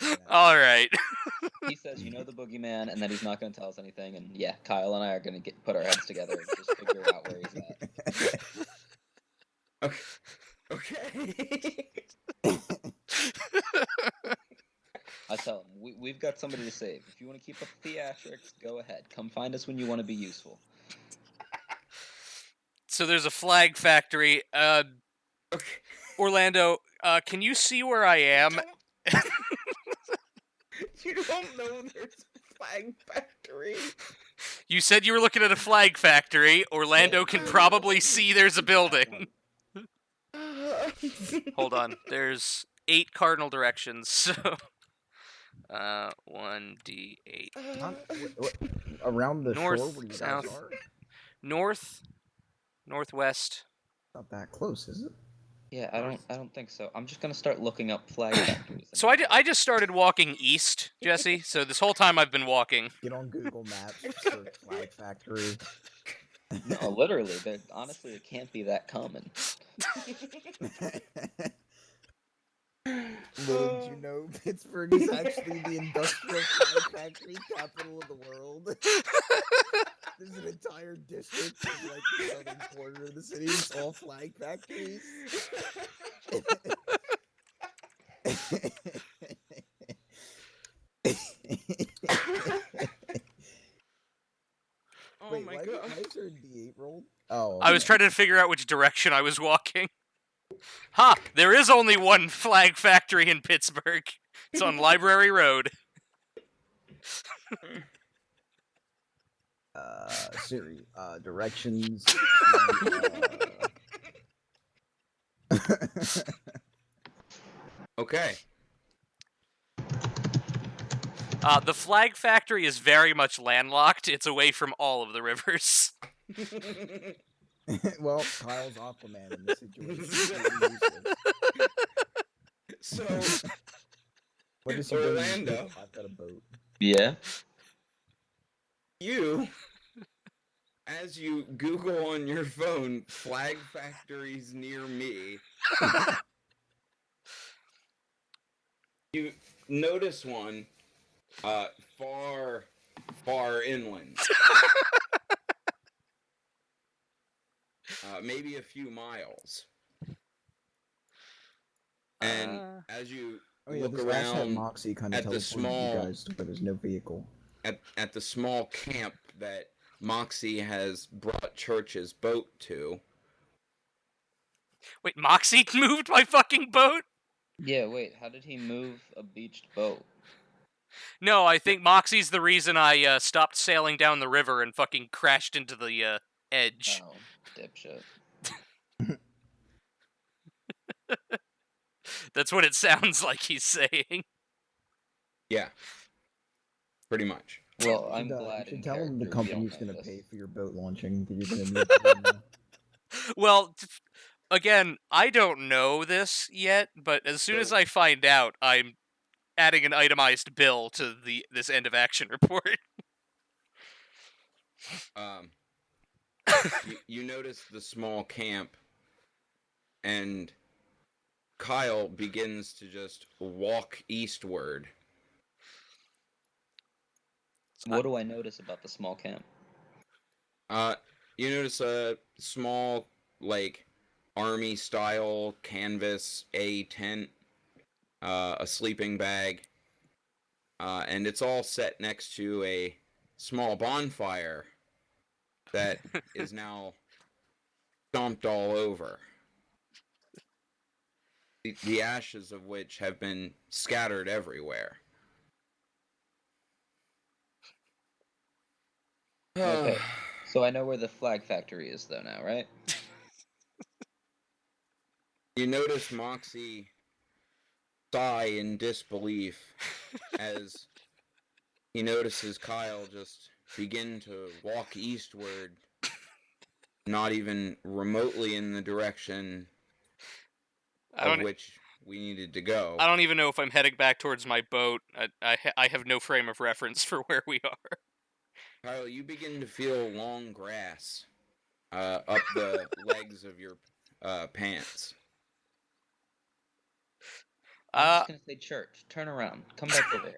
Yeah. All right. He says, you know the boogeyman, and that he's not going to tell us anything. And yeah, Kyle and I are going to put our heads together and just figure out where he's at. Okay. I tell him, we've got somebody to save. If you want to keep up the theatrics, go ahead. Come find us when you want to be useful. So there's a flag factory. Okay. Orlando, can you see where I am? You don't know there's a flag factory. You said you were looking at a flag factory. Orlando can probably see there's a building. Hold on. There's 8 cardinal directions, so 1d8. Around the North, shore where you south. guys are? North, northwest. Not that close, is it? Yeah, I don't think so. I'm just gonna start looking up flag factories. So I just started walking east, Jesse. So this whole time I've been walking. Get on Google Maps, search flag factory. No, literally. Honestly, it can't be that common. Little did you know Pittsburgh is actually the industrial flag factory capital of the world. There's an entire district of like the southern corner of the city. It's all flag factories. Oh Wait, my why god. is there a D8 roll? Oh, I was trying to figure out which direction I was walking. Ha! There is only one flag factory in Pittsburgh. It's on Library Road. Siri, directions. Okay. The flag factory is very much landlocked. It's away from all of the rivers. Well, Kyle's Aquaman in this situation. So, What is he doing? Orlando. I've got a boat. Yeah. you, as you Google on your phone, flag factories near me, you notice one far inland. Maybe a few miles. And as you look this last had around Moxie kind of at the small you guys, but there's no vehicle. at the small camp that Moxie has brought Church's boat to. Wait, Moxie moved my fucking boat? Yeah, wait, how did he move a beached boat? No, I think Moxie's the reason I stopped sailing down the river and fucking crashed into the edge. Oh, dipshit. That's what it sounds like he's saying. Yeah, pretty much. Well, You I'm should, glad you should in tell him the character we don't company's know gonna this. pay for your boat launching. That you're gonna need to do now. Well, again, I don't know this yet, but as soon as I find out, I'm adding an itemized bill to this end of action report. You notice the small camp, and Kyle begins to just walk eastward. What do I notice about the small camp? You notice a small, like, army-style canvas A tent, a sleeping bag, and it's all set next to a small bonfire that is now stomped all over. The ashes of which have been scattered everywhere. Okay, so I know where the flag factory is, though, now, right? You notice Moxie sigh in disbelief as he notices Kyle just begin to walk eastward, not even remotely in the direction of which we needed to go. I don't even know if I'm heading back towards my boat. I have no frame of reference for where we are. Kyle, you begin to feel long grass up the legs of your pants. I'm just gonna say church. Turn around. Come back over here.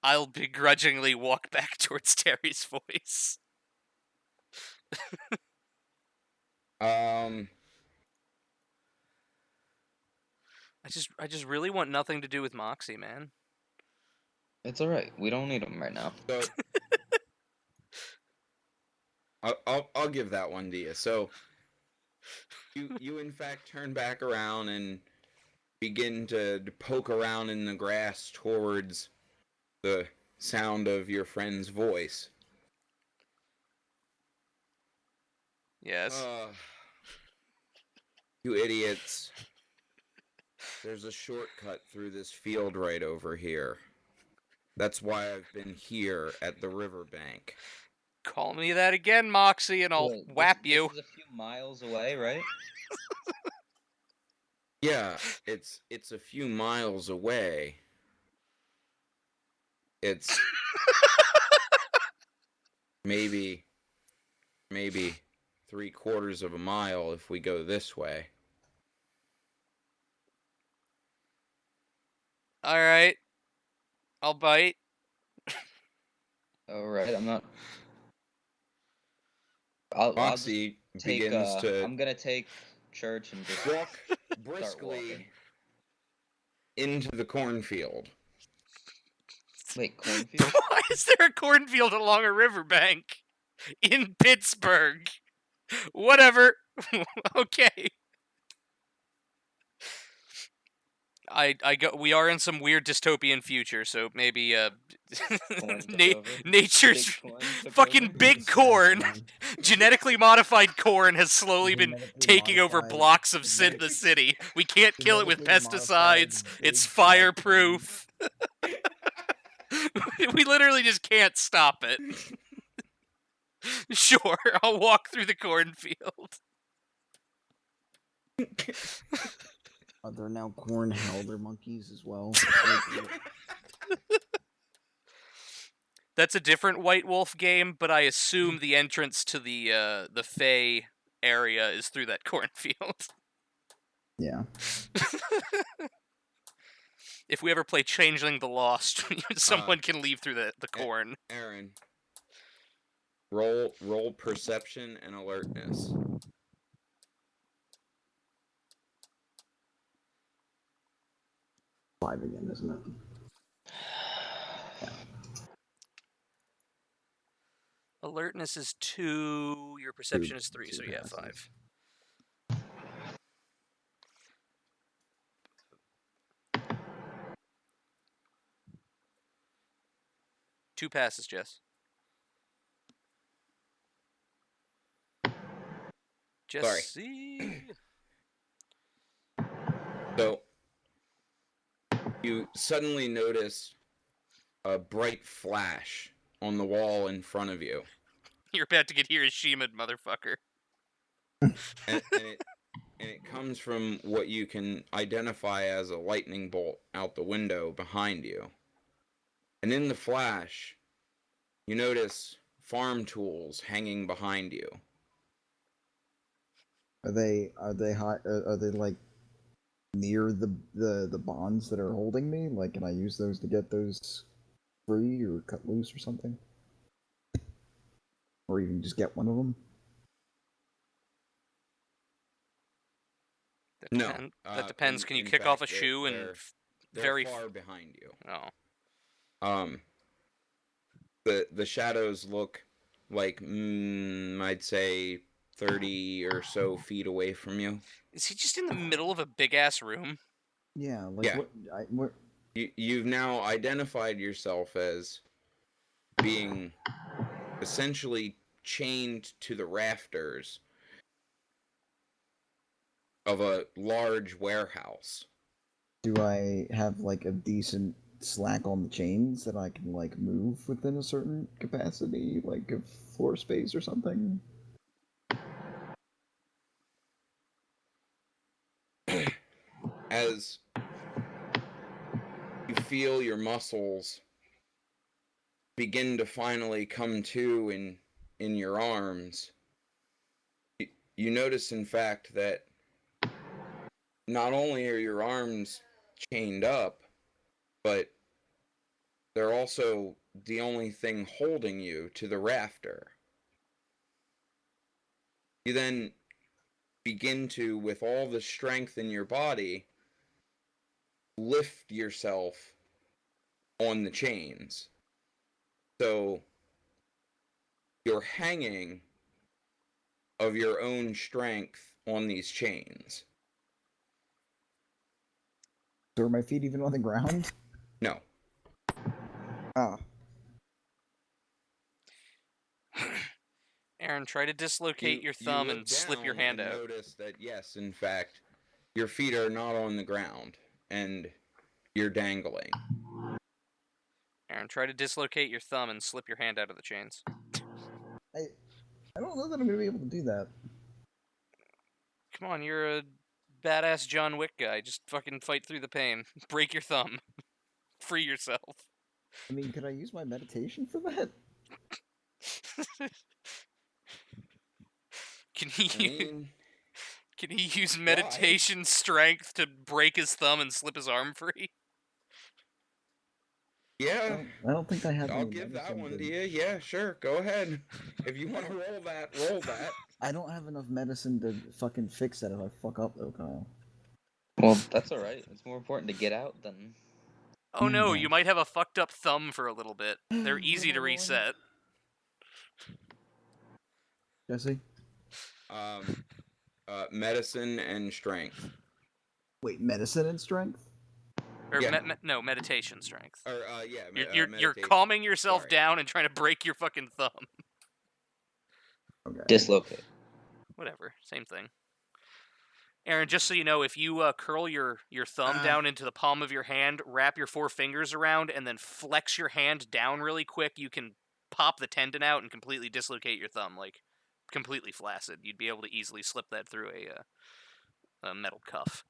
I'll begrudgingly walk back towards Terry's voice. I just really want nothing to do with Moxie, man. It's alright. We don't need him right now. So I'll give that one to you. So you in fact turn back around and begin to poke around in the grass towards the sound of your friend's voice. Yes. You idiots. There's a shortcut through this field right over here. That's why I've been here at the riverbank. Call me that again, Moxie, and I'll Wait, whap you. This is a few miles away, right? Yeah, it's a few miles away. It's maybe 3/4 of a mile if we go this way. Alright. I'll bite. Alright, I'm not... Moxie begins to I'm gonna take church and just walk start briskly walking. into the cornfield. Wait, cornfield? Why is there a cornfield along a riverbank? In Pittsburgh. Whatever. Okay. We are in some weird dystopian future, so maybe Corn took over. nature's Big corn took fucking over. big corn, genetically modified corn has slowly been Genetically taking over modified- blocks of the city. We can't kill it with genetically pesticides. modified It's big fireproof. We literally just can't stop it. Sure, I'll walk through the cornfield. There are now corn howler monkeys as well. That's a different White Wolf game, but I assume the entrance to the Fey area is through that cornfield. Yeah. If we ever play Changeling the Lost, someone can leave through the corn. Aaron, roll perception and alertness. 5 again, isn't it? Alertness is 2, your perception is 3, Two so yeah, passes. 5. 2 passes, Jess. Jesse. So, you suddenly notice a bright flash on the wall in front of you. You're about to get Hiroshima, motherfucker. And it comes from what you can identify as a lightning bolt out the window behind you. And in the flash, you notice farm tools hanging behind you. Are they high? Are they like near the bonds that are holding me? Like, can I use those to get those free or cut loose or something? Or even just get one of them? That depends. Can you in kick off fact, a shoe and they're very far behind you. Oh. The shadows look like I'd say 30 or so feet away from you. Is he just in the middle of a big ass room? Yeah, like Yeah. what? You've now identified yourself as being essentially chained to the rafters of a large warehouse. Do I have like a decent slack on the chains that I can like move within a certain capacity, like of floor space or something? As you feel your muscles begin to finally come to in your arms, you notice in fact that not only are your arms chained up, but they're also the only thing holding you to the rafter. You then begin to, with all the strength in your body, lift yourself on the chains. So you're hanging of your own strength on these chains. So are my feet even on the ground? No. Ah. Aaron, try to dislocate your thumb and slip your hand out. Notice that yes, in fact, your feet are not on the ground and you're dangling. Aaron, try to dislocate your thumb and slip your hand out of the chains. I don't know that I'm gonna be able to do that. Come on, you're a badass John Wick guy. Just fucking fight through the pain. Break your thumb. Free yourself. I mean, could I use my meditation for that? Can he I mean, can he use meditation strength to break his thumb and slip his arm free? yeah. I don't think I have. I'll any give that medicine one to you. Yeah, sure. Go ahead. If you want to roll that, roll that. I don't have enough medicine to fucking fix that if I fuck up though, Kyle. Well, that's alright. It's more important to get out than. Oh no, Yeah. you might have a fucked up thumb for a little bit. They're easy to What am I rolling? reset. Jesse? Medicine and strength. Wait, medicine and strength? Or Yeah. no, meditation strength. Or yeah, You're meditation. calming yourself Sorry. down and trying to break your fucking thumb. Okay. Dislocate. Whatever, same thing. Aaron, just so you know, if you curl your thumb down into the palm of your hand, wrap your 4 fingers around, and then flex your hand down really quick, you can pop the tendon out and completely dislocate your thumb, like completely flaccid. You'd be able to easily slip that through a metal cuff.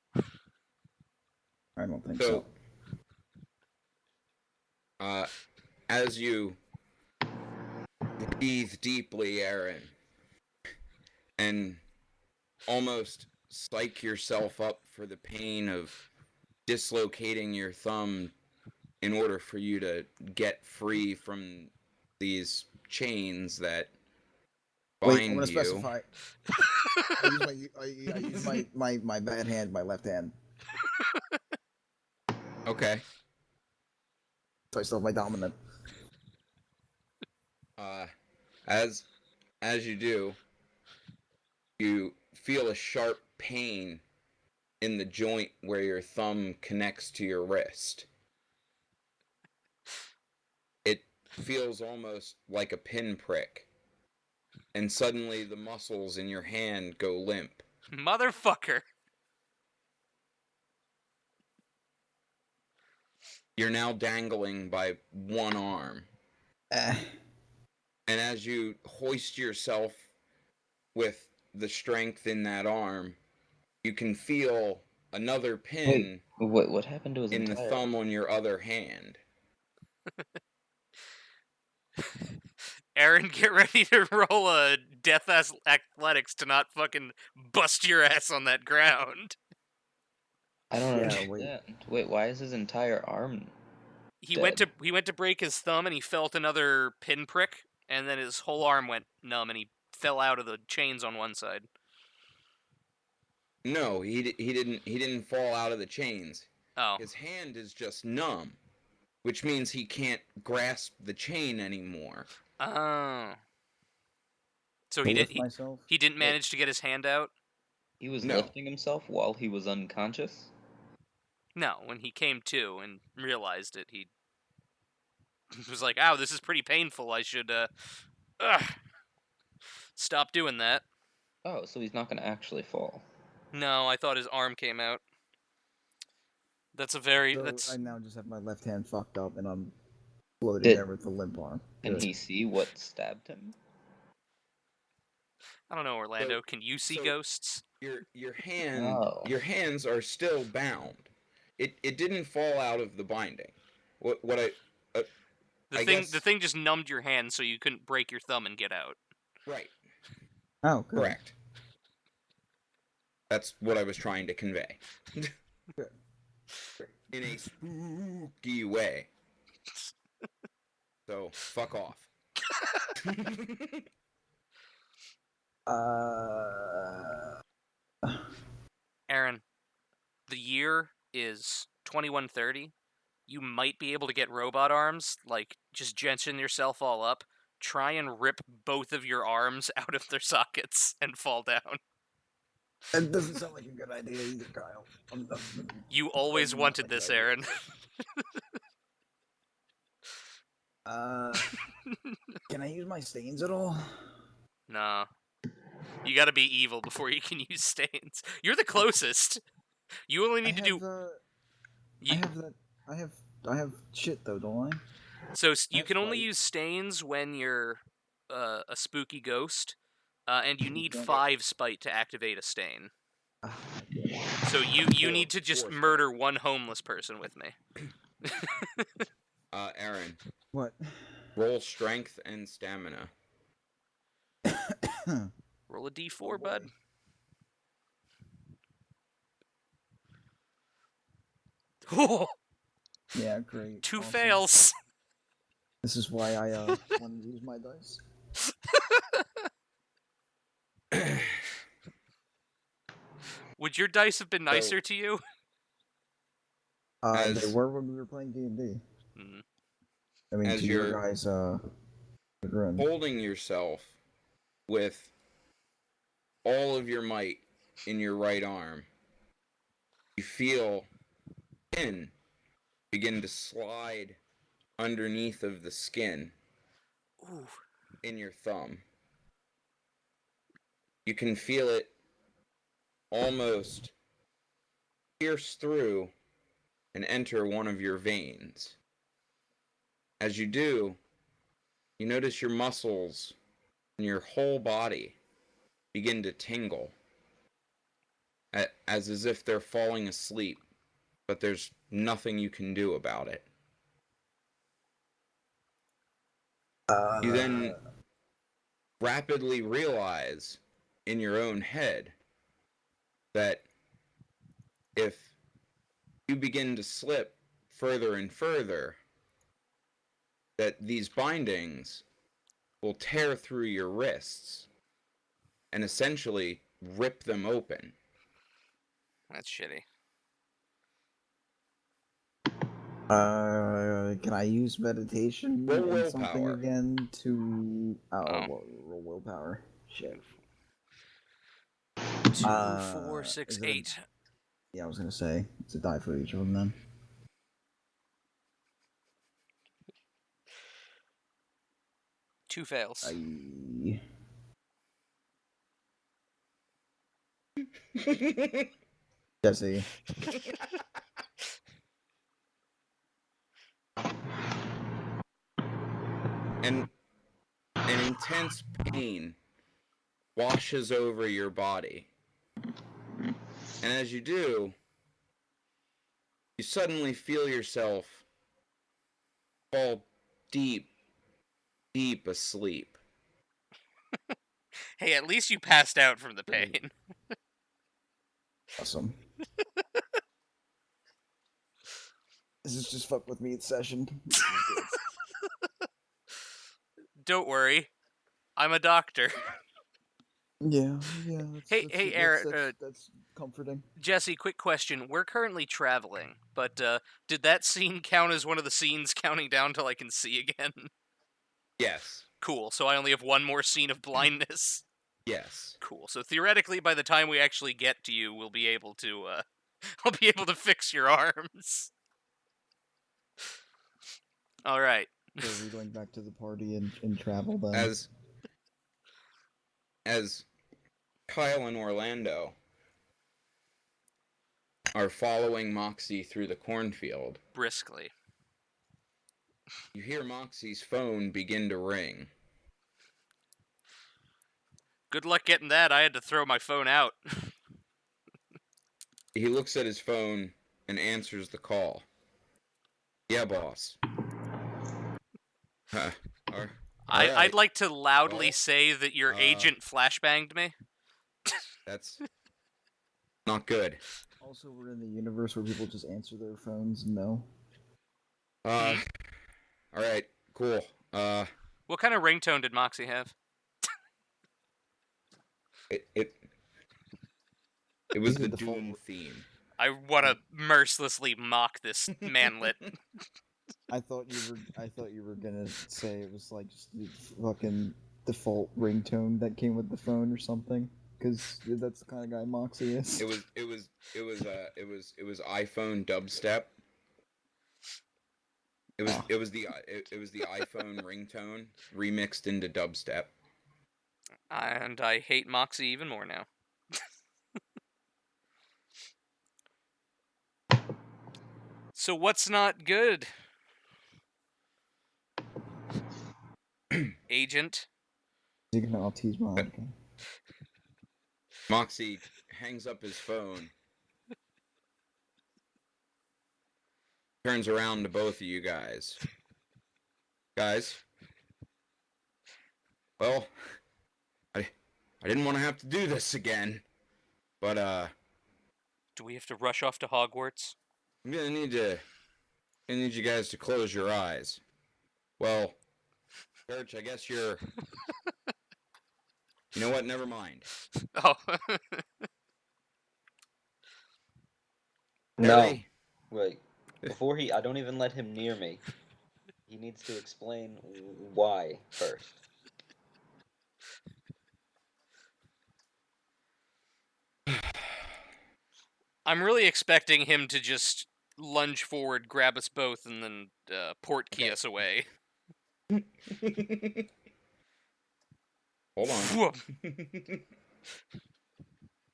I don't think so. As you breathe deeply, Aaron, and almost psych yourself up for the pain of dislocating your thumb in order for you to get free from these chains that bind Wait, I want to you. specify. I use my bad hand, my left hand. Okay. So I still have my dominant. As you do, you feel a sharp pain in the joint where your thumb connects to your wrist. feels almost like a pinprick, and suddenly the muscles in your hand go limp. Motherfucker. You're now dangling by one arm. Eh. And as you hoist yourself with the strength in that arm, you can feel another pin Wait, what happened to his in the entire thumb on your other hand. Aaron, get ready to roll a death ass athletics to not fucking bust your ass on that ground. I don't Yeah, understand. Wait, why is his entire arm? He Dead. went to break his thumb and he felt another pinprick, and then his whole arm went numb and he fell out of the chains on one side. No, he didn't fall out of the chains. Oh. His hand is just numb, which means he can't grasp the chain anymore. Oh. So To he lift did. myself. He didn't manage to get his hand out. He was No. lifting himself while he was unconscious? No, when he came to and realized it, he was like, "Ow, this is pretty painful. I should stop doing that." Oh, so he's not gonna actually fall. No, I thought his arm came out. That's a very So that's I now just have my left hand fucked up, and I'm floating Did- there with the limp arm. Can Good. he see what stabbed him? I don't know, Orlando. So- Can you see so- ghosts? Your Oh. hands are still bound. It didn't fall out of the binding. What I I The guess- thing just numbed your hand so you couldn't break your thumb and get out. right. Oh, good. Correct. That's what I was trying to convey. Good. In a spooky way. So, fuck off. Aaron, the year is 2130. You might be able to get robot arms, like just gentchen yourself all up. Try and rip both of your arms out of their sockets and fall down. That doesn't sound like a good idea either, Kyle. You always Doesn't wanted sound like this, a good Aaron. Can I use my stains at all? Nah. You gotta be evil before you can use stains. You're the closest. You only need to do. I You, have that. I have shit though, don't I? so you have can only spite. use stains when you're a spooky ghost, and you need can't- 5 spite to activate a stain. Ah, So you Four- need to just 4 murder one homeless person with me. Aaron, what? roll strength and stamina. Roll a d4, Oh, bud. boy. Oh, Yeah, great. 2 awesome. fails. This is why I wanted to use my dice. Would your dice have been nicer to you? They As- were when we were playing D&D. Mhm. I mean, As to your you're- guys' chagrin. Holding yourself with all of your might in your right arm, you feel skin begin to slide underneath of the skin Ooh. in your thumb. You can feel it almost pierce through and enter one of your veins. As you do, you notice your muscles and your whole body begin to tingle, as if they're falling asleep, but there's nothing you can do about it. You then rapidly realize in your own head that if you begin to slip further and further, that these bindings will tear through your wrists and essentially rip them open. That's shitty. Can I use meditation Roll and something willpower. again to... Oh. Roll willpower. Shit. 2, 4, is 6, it a- 8. Yeah, I was gonna say, it's a die for each of them then. 2 fails. Jesse. And an intense pain washes over your body. And as you do, you suddenly feel yourself fall deep, deep asleep. Hey, at least you passed out from the pain. Awesome. This is just fuck with me session. Don't worry. I'm a doctor. Yeah. Hey, Eric, That's comforting. Jesse, quick question. We're currently traveling, but did that scene count as one of the scenes counting down till I can see again? Yes. Cool, so I only have one more scene of blindness. Yes. Cool. So theoretically, by the time we actually get to you, we'll be able to, I'll be able to fix your arms. All right. So are we going back to the party and travel then? As Kyle and Orlando are following Moxie through the cornfield, Briskly. you hear Moxie's phone begin to ring. Good luck getting that. I had to throw my phone out. He looks at his phone and answers the call. Yeah, boss. I'd like to loudly Well, say that your agent flashbanged me. That's not good. Also, we're in the universe where people just answer their phones and know. All right, cool. What kind of ringtone did Moxie have? It was the The phone Doom theme. I want to mercilessly mock this manlet. I thought you were gonna say it was like just the fucking default ringtone that came with the phone or something, because that's the kind of guy Moxie is. It was iPhone dubstep. It was the iPhone ringtone remixed into dubstep. And I hate Moxie even more now. So what's not good? Agent? You can all tease my okay. Moxie hangs up his phone, turns around to both of you guys. Guys, well, I didn't want to have to do this again, but Do we have to rush off to Hogwarts? I'm gonna need you guys to close your eyes. Well, Church, I guess you're. You know what? Never mind. Oh. No. Harry? Wait. Before I don't even let him near me. He needs to explain why first. I'm really expecting him to just lunge forward, grab us both, and then port key us away. Hold on.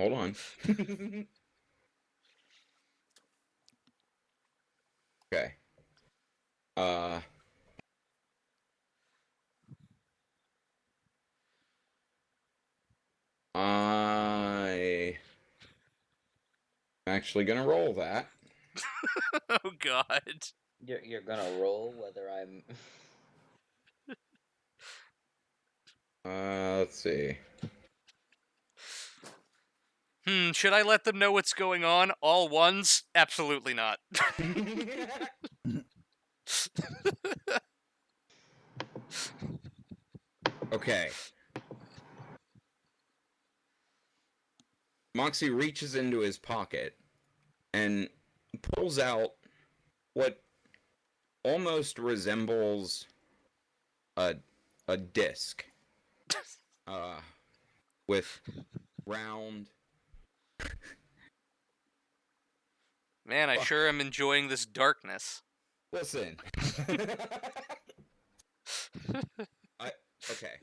Hold on. Okay. I'm actually gonna roll that. Oh God. You're gonna roll whether I'm. Let's see. Should I let them know what's going on? All ones? Absolutely not. Okay. Moxie reaches into his pocket and pulls out what almost resembles a disc. With round. Man, I sure am enjoying this darkness. Listen. Okay.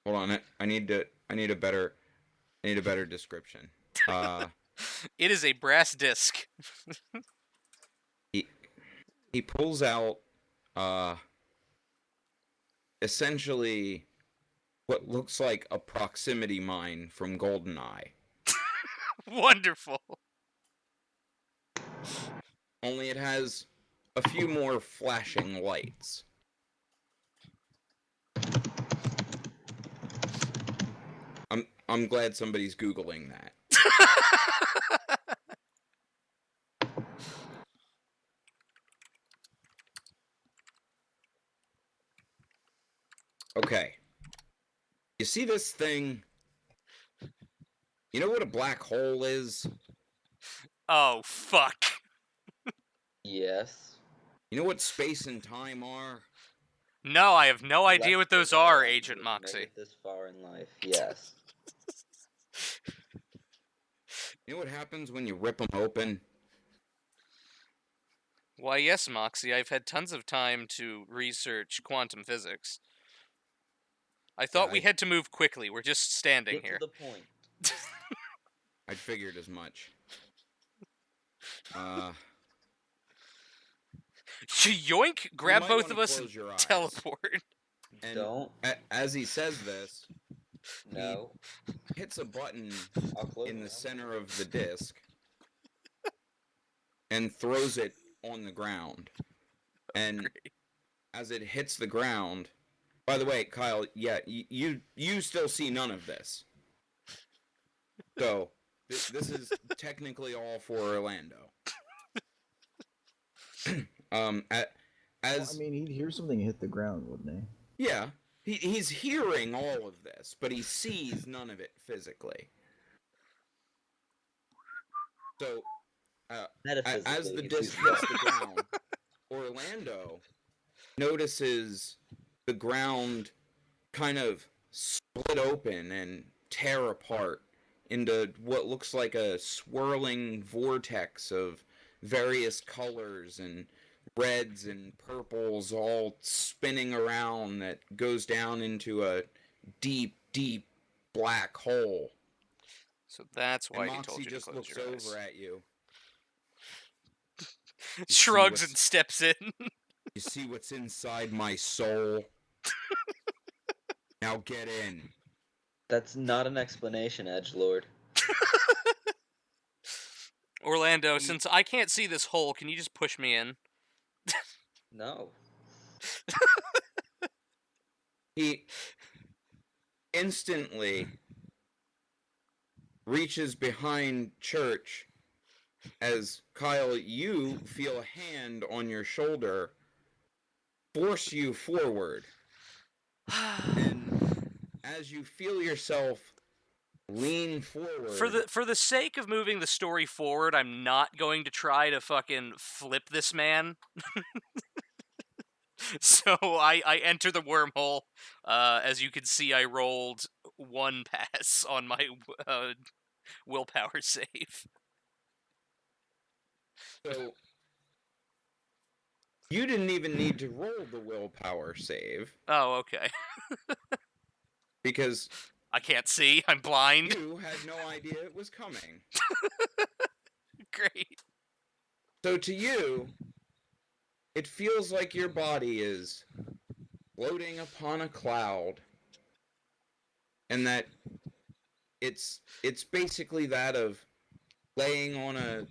Hold on. I need a better description. It is a brass disc. He pulls out essentially what looks like a proximity mine from GoldenEye. Wonderful. Only it has a few more flashing lights. I'm glad somebody's Googling that. Okay. You see this thing? You know what a black hole is? Oh, fuck. Yes. You know what space and time are? No, I have no idea what those Left are, alone, Agent we've made Moxie. it this far in life. Yes. You know what happens when you rip them open? Why, yes, Moxie, I've had tons of time to research quantum physics. I thought we had to move quickly. We're just standing Get here. to the point. I figured as much. Yoink! Grab might both wanna of us close and your eyes. teleport. And Don't. As he says this, No. hits a button I'll close in the my eyes. center of the disc and throws it on the ground. And Great. as it hits the ground, by the way, Kyle, yeah, you still see none of this. So this is technically all for Orlando. Well, I mean, he'd hear something hit the ground, wouldn't he? Yeah, he's hearing all of this, but he sees none of it physically. So, as the disc hits the ground, Orlando notices the ground kind of split open and tear apart into what looks like a swirling vortex of various colors and reds and purples all spinning around that goes down into a deep, deep black hole. So that's why And he Moxie told you to just close looks your eyes. over at you. Shrugs and steps in. You see what's inside my soul? Now get in. That's not an explanation, Edgelord. Orlando, since I can't see this hole, can you just push me in? No. He instantly reaches behind Church as Kyle, you feel a hand on your shoulder force you forward. And as you feel yourself lean forward, For the sake of moving the story forward, I'm not going to try to fucking flip this man. So I enter the wormhole. As you can see, I rolled 1 pass on my willpower save. so you didn't even need to roll the willpower save Oh, okay. because I can't see. I'm blind. you had no idea it was coming. Great. So to you, it feels like your body is floating upon a cloud, and that it's basically that of laying on a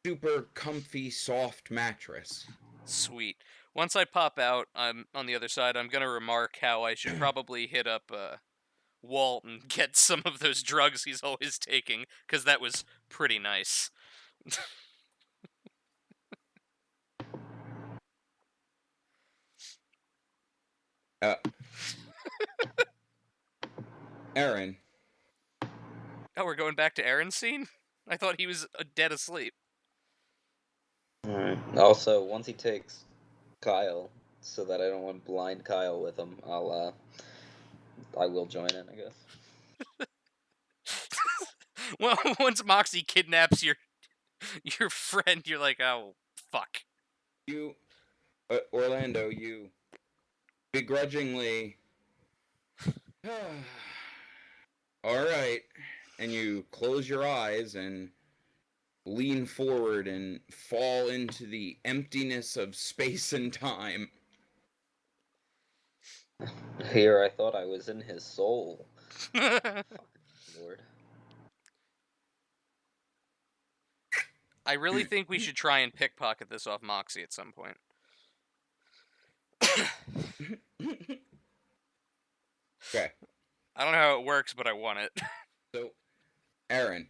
super comfy, soft mattress. Sweet. Once I pop out, I'm on the other side. I'm gonna remark how I should probably hit up Walt and get some of those drugs he's always taking, because that was pretty nice. Aaron, Oh, we're going back to Aaron's scene? I thought he was dead asleep. Alright. Also, once he takes Kyle, so that I don't want blind Kyle with him, I will join in, I guess. Well, once Moxie kidnaps your friend, you're like, oh, fuck. you Orlando, you begrudgingly. All right, and you close your eyes and lean forward and fall into the emptiness of space and time. Here, I thought I was in his soul. Fucking Lord. I really think we should try and pickpocket this off Moxie at some point. Okay. I don't know how it works, but I want it. So, Aaron,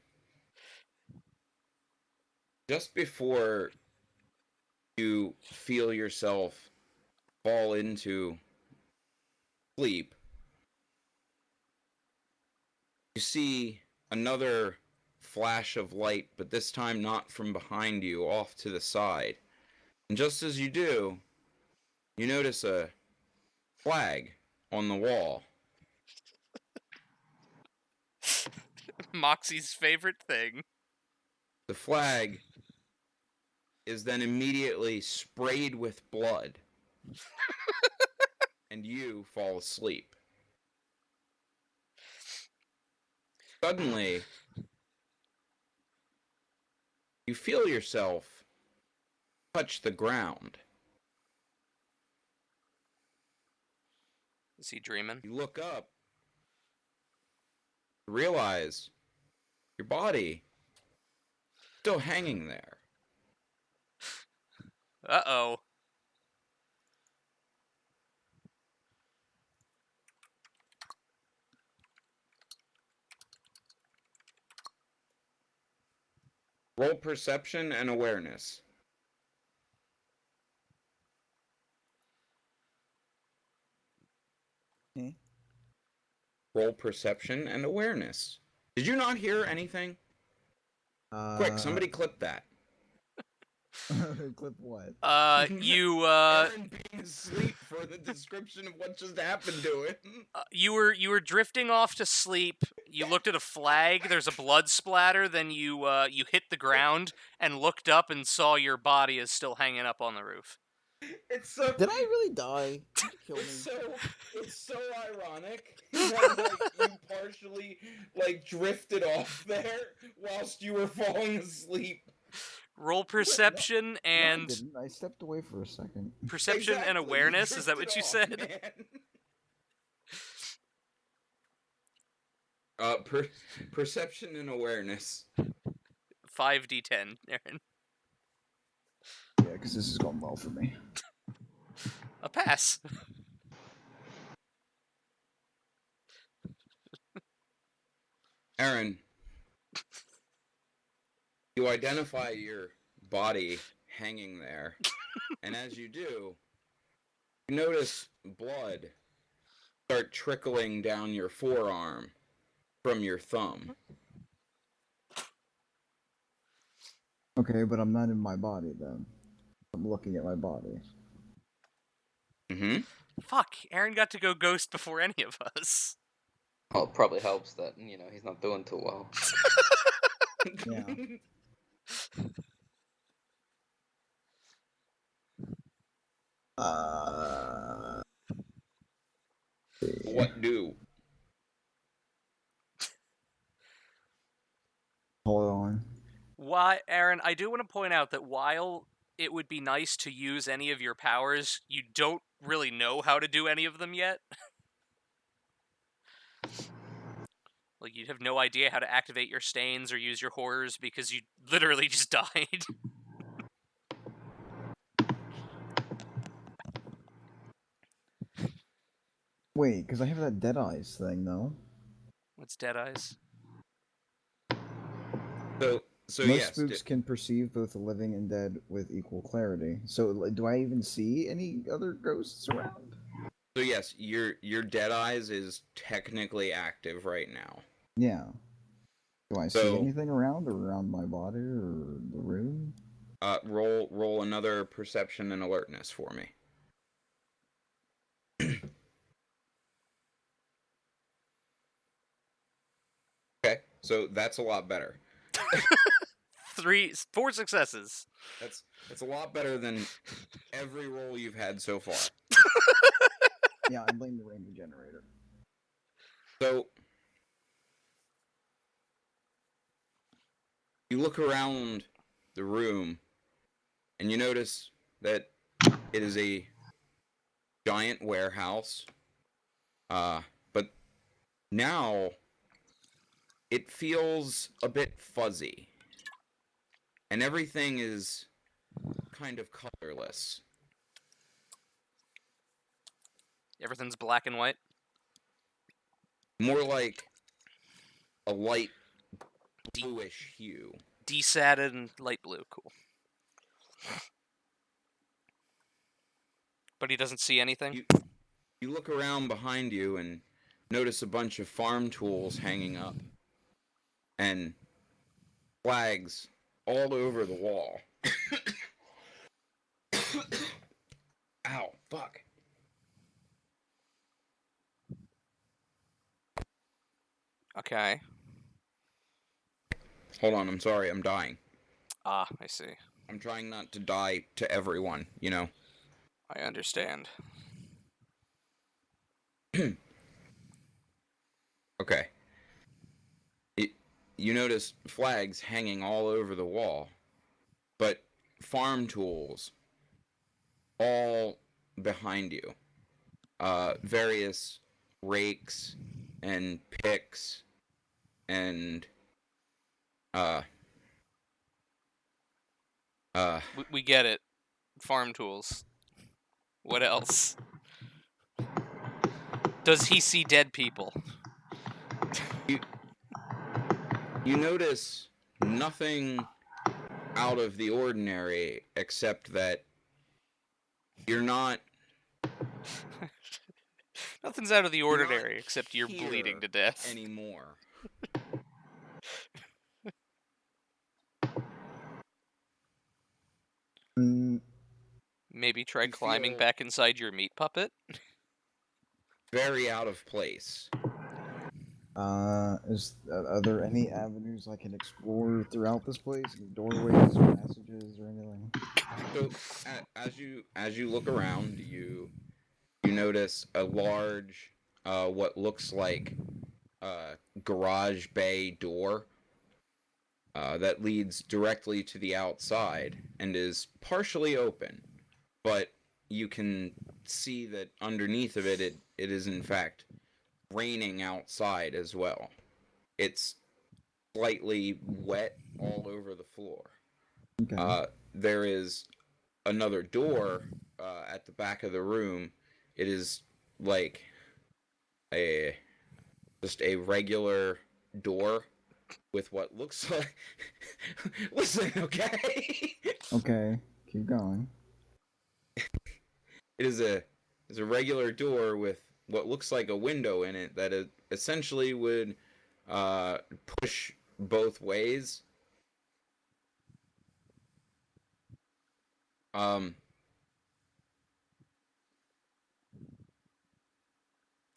just before you feel yourself fall into sleep, you see another flash of light, but this time not from behind you, off to the side. And just as you do, you notice a flag on the wall. Moxie's favorite thing. The flag is then immediately sprayed with blood, and you fall asleep. Suddenly, you feel yourself touch the ground. Is he dreaming? You look up, realize your body still hanging there. Uh-oh. Roll perception and awareness. Eh? Roll perception and awareness. Did you not hear anything? Quick, somebody clip that. Clip what? You Aaron being asleep for the description of what just happened to it. you were drifting off to sleep. You looked at a flag. There's a blood splatter. Then you hit the ground and looked up and saw your body is still hanging up on the roof. It's so. Did I really die? Kill me. It's so ironic that you partially drifted off there whilst you were falling asleep. Roll perception No, I and didn't. I stepped away for a second. perception and Exactly, awareness. Is that what drifted you off, said? Man. Perception and awareness. 5d10, Aaron. Yeah, because this is going well for me. A pass. Aaron, you identify your body hanging there, and as you do, you notice blood start trickling down your forearm from your thumb. Okay, but I'm not in my body then. I'm looking at my body. Mm-hmm. Fuck, Aaron got to go ghost before any of us. Well, it probably helps that, he's not doing too well. Yeah. What do? Hold on. Why, Aaron, I do want to point out that while it would be nice to use any of your powers, you don't really know how to do any of them yet. Like, you'd have no idea how to activate your stains or use your horrors because you literally just died. Wait, because I have that Dead Eyes thing, though. What's Dead Eyes? So Most yes. spooks can perceive both the living and dead with equal clarity. So, do I even see any other ghosts around? So yes, your Dead Eyes is technically active right now. Yeah. Do I see So- anything around or around my body or the room? Roll another perception and alertness for me. Okay, so that's a lot better. 4 successes. That's a lot better than every roll you've had so far. Yeah, I blame the rainbow generator. So you look around the room and you notice that it is a giant warehouse. But now it feels a bit fuzzy. And everything is kind of colorless. Everything's black and white. More like a light bluish hue. Desatted and light blue. Cool. But he doesn't see anything? You look around behind you and notice a bunch of farm tools hanging up. And flags all over the wall. Ow, fuck. Okay. Hold on, I'm sorry, I'm dying. Ah, I see. I'm trying not to die to everyone, you know? I understand. Okay. You notice flags hanging all over the wall, but farm tools all behind you. Various rakes and picks and We get it. Farm tools. What else? Does he see dead people? you notice nothing out of the ordinary except that you're not Nothing's out of the You're not ordinary except you're here bleeding to death. anymore. Mm, Maybe try You climbing feel- back inside your meat puppet? Very out of place. are there any avenues I can explore throughout this place? Any doorways or passages or anything? So as you look around, you notice a large, what looks like garage bay door that leads directly to the outside and is partially open, but you can see that underneath of it is in fact raining outside as well. It's slightly wet all over the floor. Okay. There is another door at the back of the room. It is like just a regular door with what looks like. Listen, okay. Okay. Keep going. It is a regular door with what looks like a window in it that it essentially would push both ways.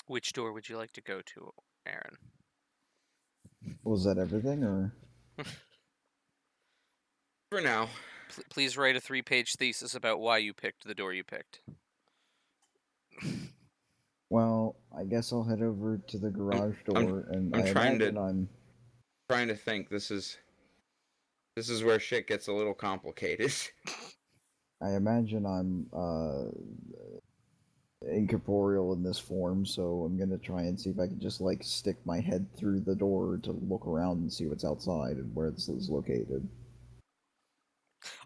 Which door would you like to go to, Aaron? Was that everything, or? For now. Please write a 3-page thesis about why you picked the door you picked. Well, I guess I'll head over to the garage door, and I'm I trying to- imagine I'm Trying to think. This is where shit gets a little complicated. I imagine I'm incorporeal in this form, so I'm gonna try and see if I can just like stick my head through the door to look around and see what's outside and where this is located.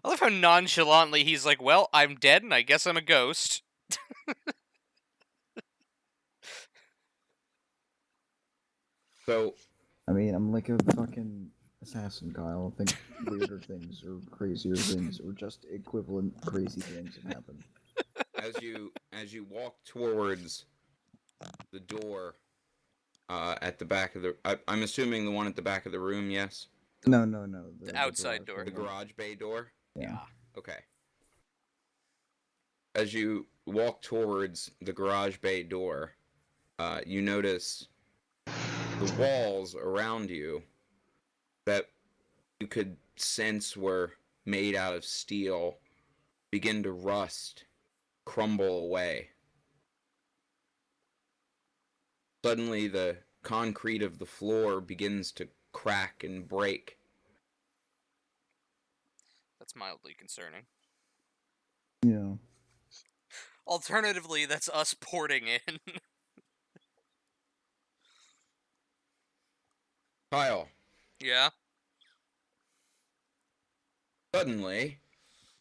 I love how nonchalantly he's like, well, I'm dead and I guess I'm a ghost. So I mean, I'm like a fucking assassin, Kyle. I think weirder things or crazier things or just equivalent crazy things have happened. as you walk towards the door at the back of the I'm assuming the one at the back of the room, yes? No. The outside door. The garage bay door? Yeah. Okay. As you walk towards the garage bay door, you notice the walls around you that you could sense were made out of steel begin to rust, crumble away. Suddenly, the concrete of the floor begins to crack and break. That's mildly concerning. Yeah. Alternatively, that's us porting in. Kyle, Yeah? suddenly,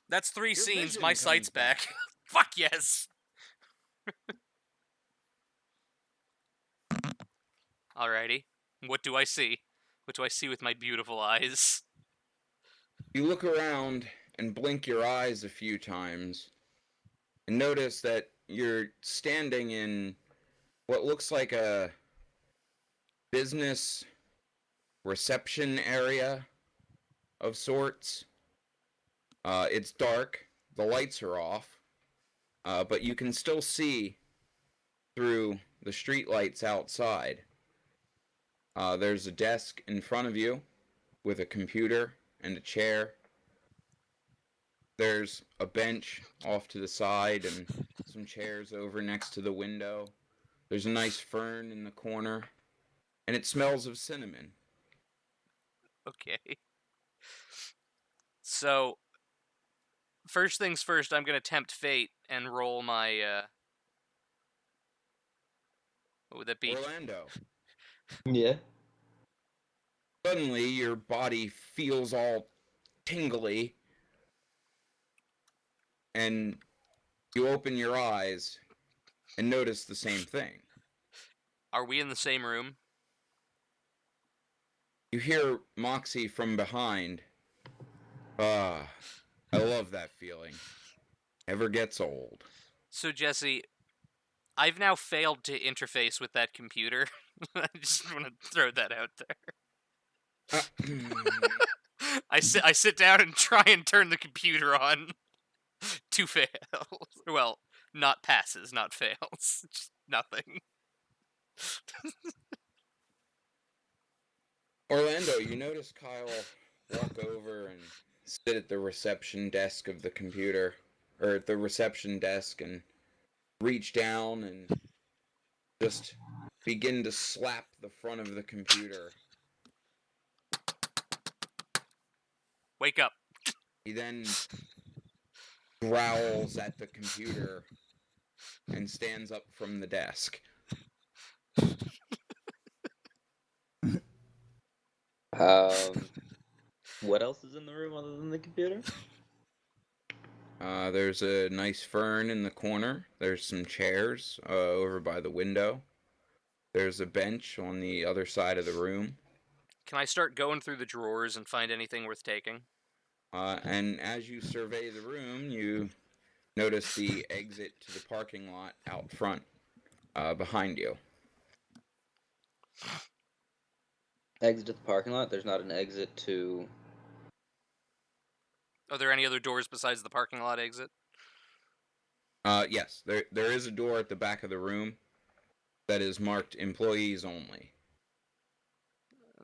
That's 3 your scenes, vision my comes sight's back. Fuck yes! Alrighty. What do I see? What do I see with my beautiful eyes? You look around and blink your eyes a few times and notice that you're standing in what looks like a business reception area of sorts. It's dark, the lights are off, but you can still see through the street lights outside. There's a desk in front of you with a computer and a chair. There's a bench off to the side and some chairs over next to the window. There's a nice fern in the corner, and it smells of cinnamon. Okay. So, first things first, I'm gonna tempt fate and roll my, what would that be? Orlando, Yeah. suddenly your body feels all tingly, and you open your eyes and notice the same thing. Are we in the same room? You hear Moxie from behind. Ah, I love that feeling. Never gets old. So, Jesse, I've now failed to interface with that computer. I just want to throw that out there. I sit down and try and turn the computer on. To fail. Well, not passes, not fails. Just nothing. Orlando, you notice Kyle walk over and sit at the reception desk of the computer, or at the reception desk, and reach down and just begin to slap the front of the computer. Wake up. He then growls at the computer and stands up from the desk. What else is in the room other than the computer? There's a nice fern in the corner. There's some chairs over by the window. There's a bench on the other side of the room. Can I start going through the drawers and find anything worth taking? And as you survey the room, you notice the exit to the parking lot out front behind you. Exit to the parking lot. There's not an exit to. Are there any other doors besides the parking lot exit? Yes, there is a door at the back of the room that is marked employees only.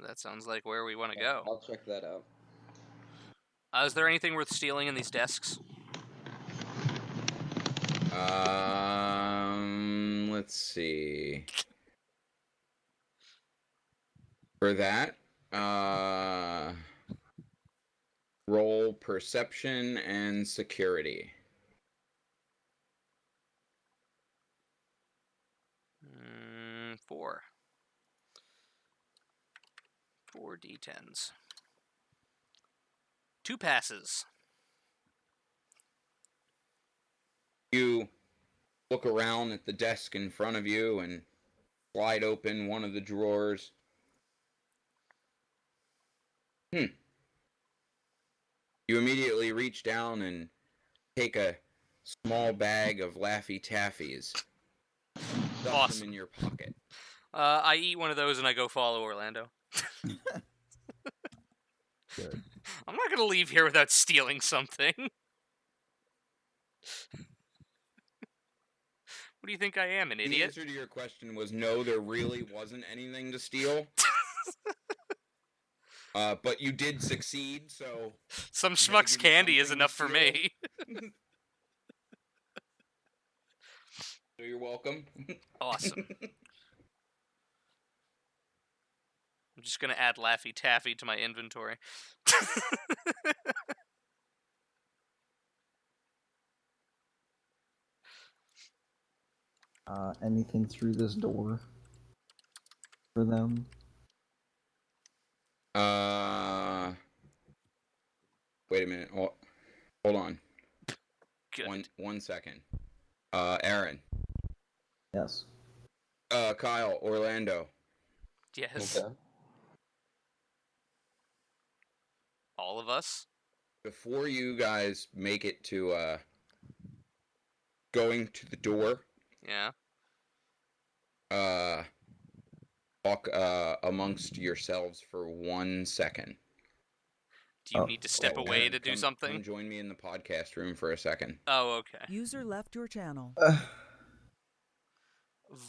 That sounds like where we want to go. I'll check that out. Is there anything worth stealing in these desks? Let's see. For that, roll perception and security. 4. 4 d10s. 2 passes. You look around at the desk in front of you and slide open one of the drawers. You immediately reach down and take a small bag of Laffy Taffies. Stuff Awesome. them in your pocket. I eat one of those and I go follow Orlando. Good. I'm not gonna leave here without stealing something. What do you think I am, an The idiot? answer to your question was no, there really wasn't anything to steal. But you did succeed, so Some I'm gonna schmuck's give you candy is something enough to for feel. me. So you're welcome. Awesome. I'm just gonna add Laffy Taffy to my inventory. Anything through this door for them? Wait a minute. Hold on. Good. One second. Aaron. Yes. Kyle. Orlando. Yes. Okay. All of us. Before you guys make it to going to the door, Yeah. talk amongst yourselves for 1 second. Do you Oh. need to step Oh, away Aaron, to do come something? join me in the podcast room for a second. Oh, okay. User left your channel.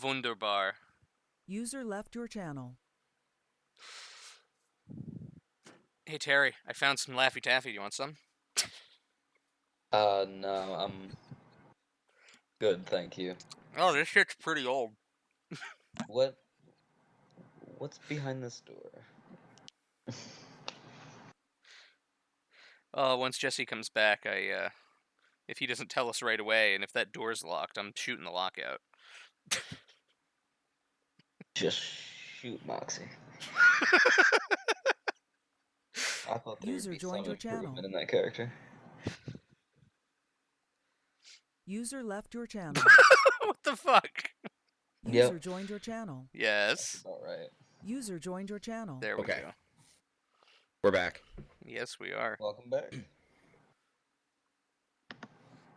Wunderbar. User left your channel. Hey Terry, I found some Laffy Taffy. Do you want some? No, I'm good, thank you. Oh, this shit's pretty old. What's behind this door? Once Jesse comes back, if he doesn't tell us right away, and if that door's locked, I'm shooting the lockout. Just shoot Moxie. I thought there would User be joined some your improvement channel. in that character. User left your channel. What the fuck? User Yep. joined your channel. That's Yes. about right. User joined your channel. There we Okay. go. We're back. Yes, we are. Welcome back.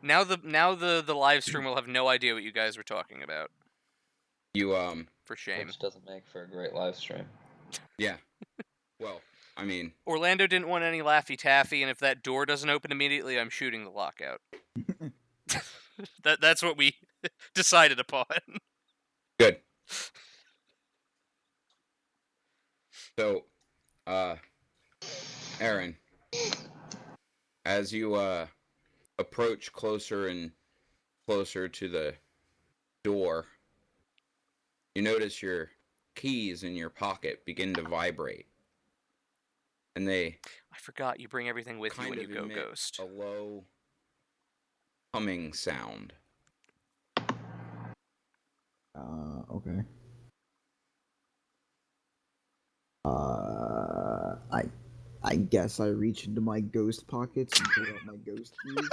Now the live stream will have no idea what you guys were talking about. You For shame. Which doesn't make for a great live stream. yeah. Well, I mean, Orlando didn't want any Laffy Taffy, and if that door doesn't open immediately, I'm shooting the lockout. That's what we decided upon. good. So, Aaron, as you approach closer and closer to the door, you notice your keys in your pocket begin to vibrate. And they I forgot you bring everything with you kind when you of go emit ghost. a low humming sound. Okay. I guess I reach into my ghost pockets and pull out my ghost keys.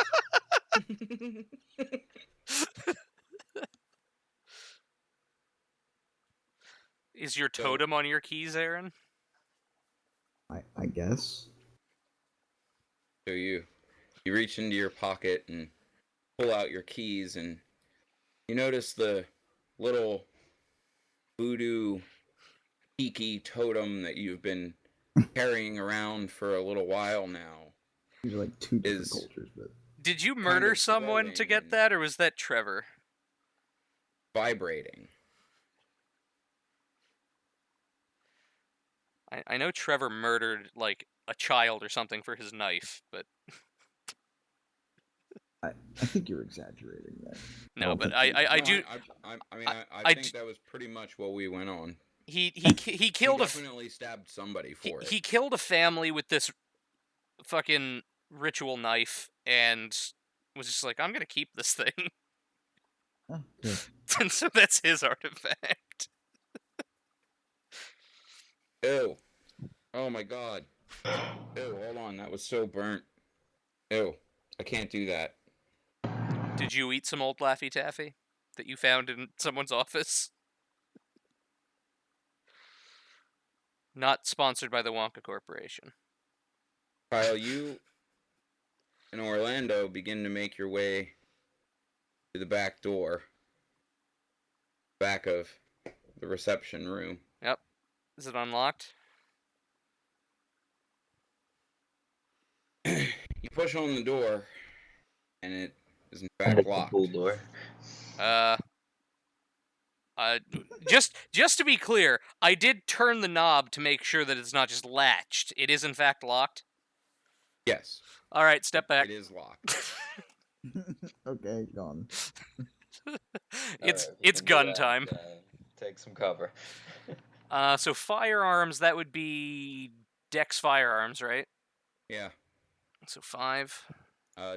Is your So- totem on your keys, Aaron? I guess. So you reach into your pocket and pull out your keys, and you notice the little voodoo tiki totem that you've been carrying around for a little while now. These are like two different Is- cultures, but Did you murder of someone to glowing get and- that, or was that Trevor? Vibrating. I know Trevor murdered, like, a child or something for his knife, but I think you're exaggerating that. no, don't but think you- I No, do. I mean, I I think d- that was pretty much what we went on. He He killed definitely stabbed somebody he, for it. he killed a family with this fucking ritual knife and was just like, I'm gonna keep this thing. Oh, good. And so that's his artifact. Ew. Oh my god. Ew, hold on. That was so burnt. Ew. I can't do that. Did you eat some old Laffy Taffy that you found in someone's office? Not sponsored by the Wonka Corporation. Kyle, you and Orlando begin to make your way to the back door. Back of the reception room. Yep. Is it unlocked? You push on the door, and it is in And fact it's a locked. bull door. I Just to be clear, I did turn the knob to make sure that it's not just latched. It is in fact locked. Yes. All right, step back. It is locked. Okay, gone. It's Alright, if you can do gun that, time. Take some cover. So firearms, that would be Dex firearms, right? Yeah. So 5.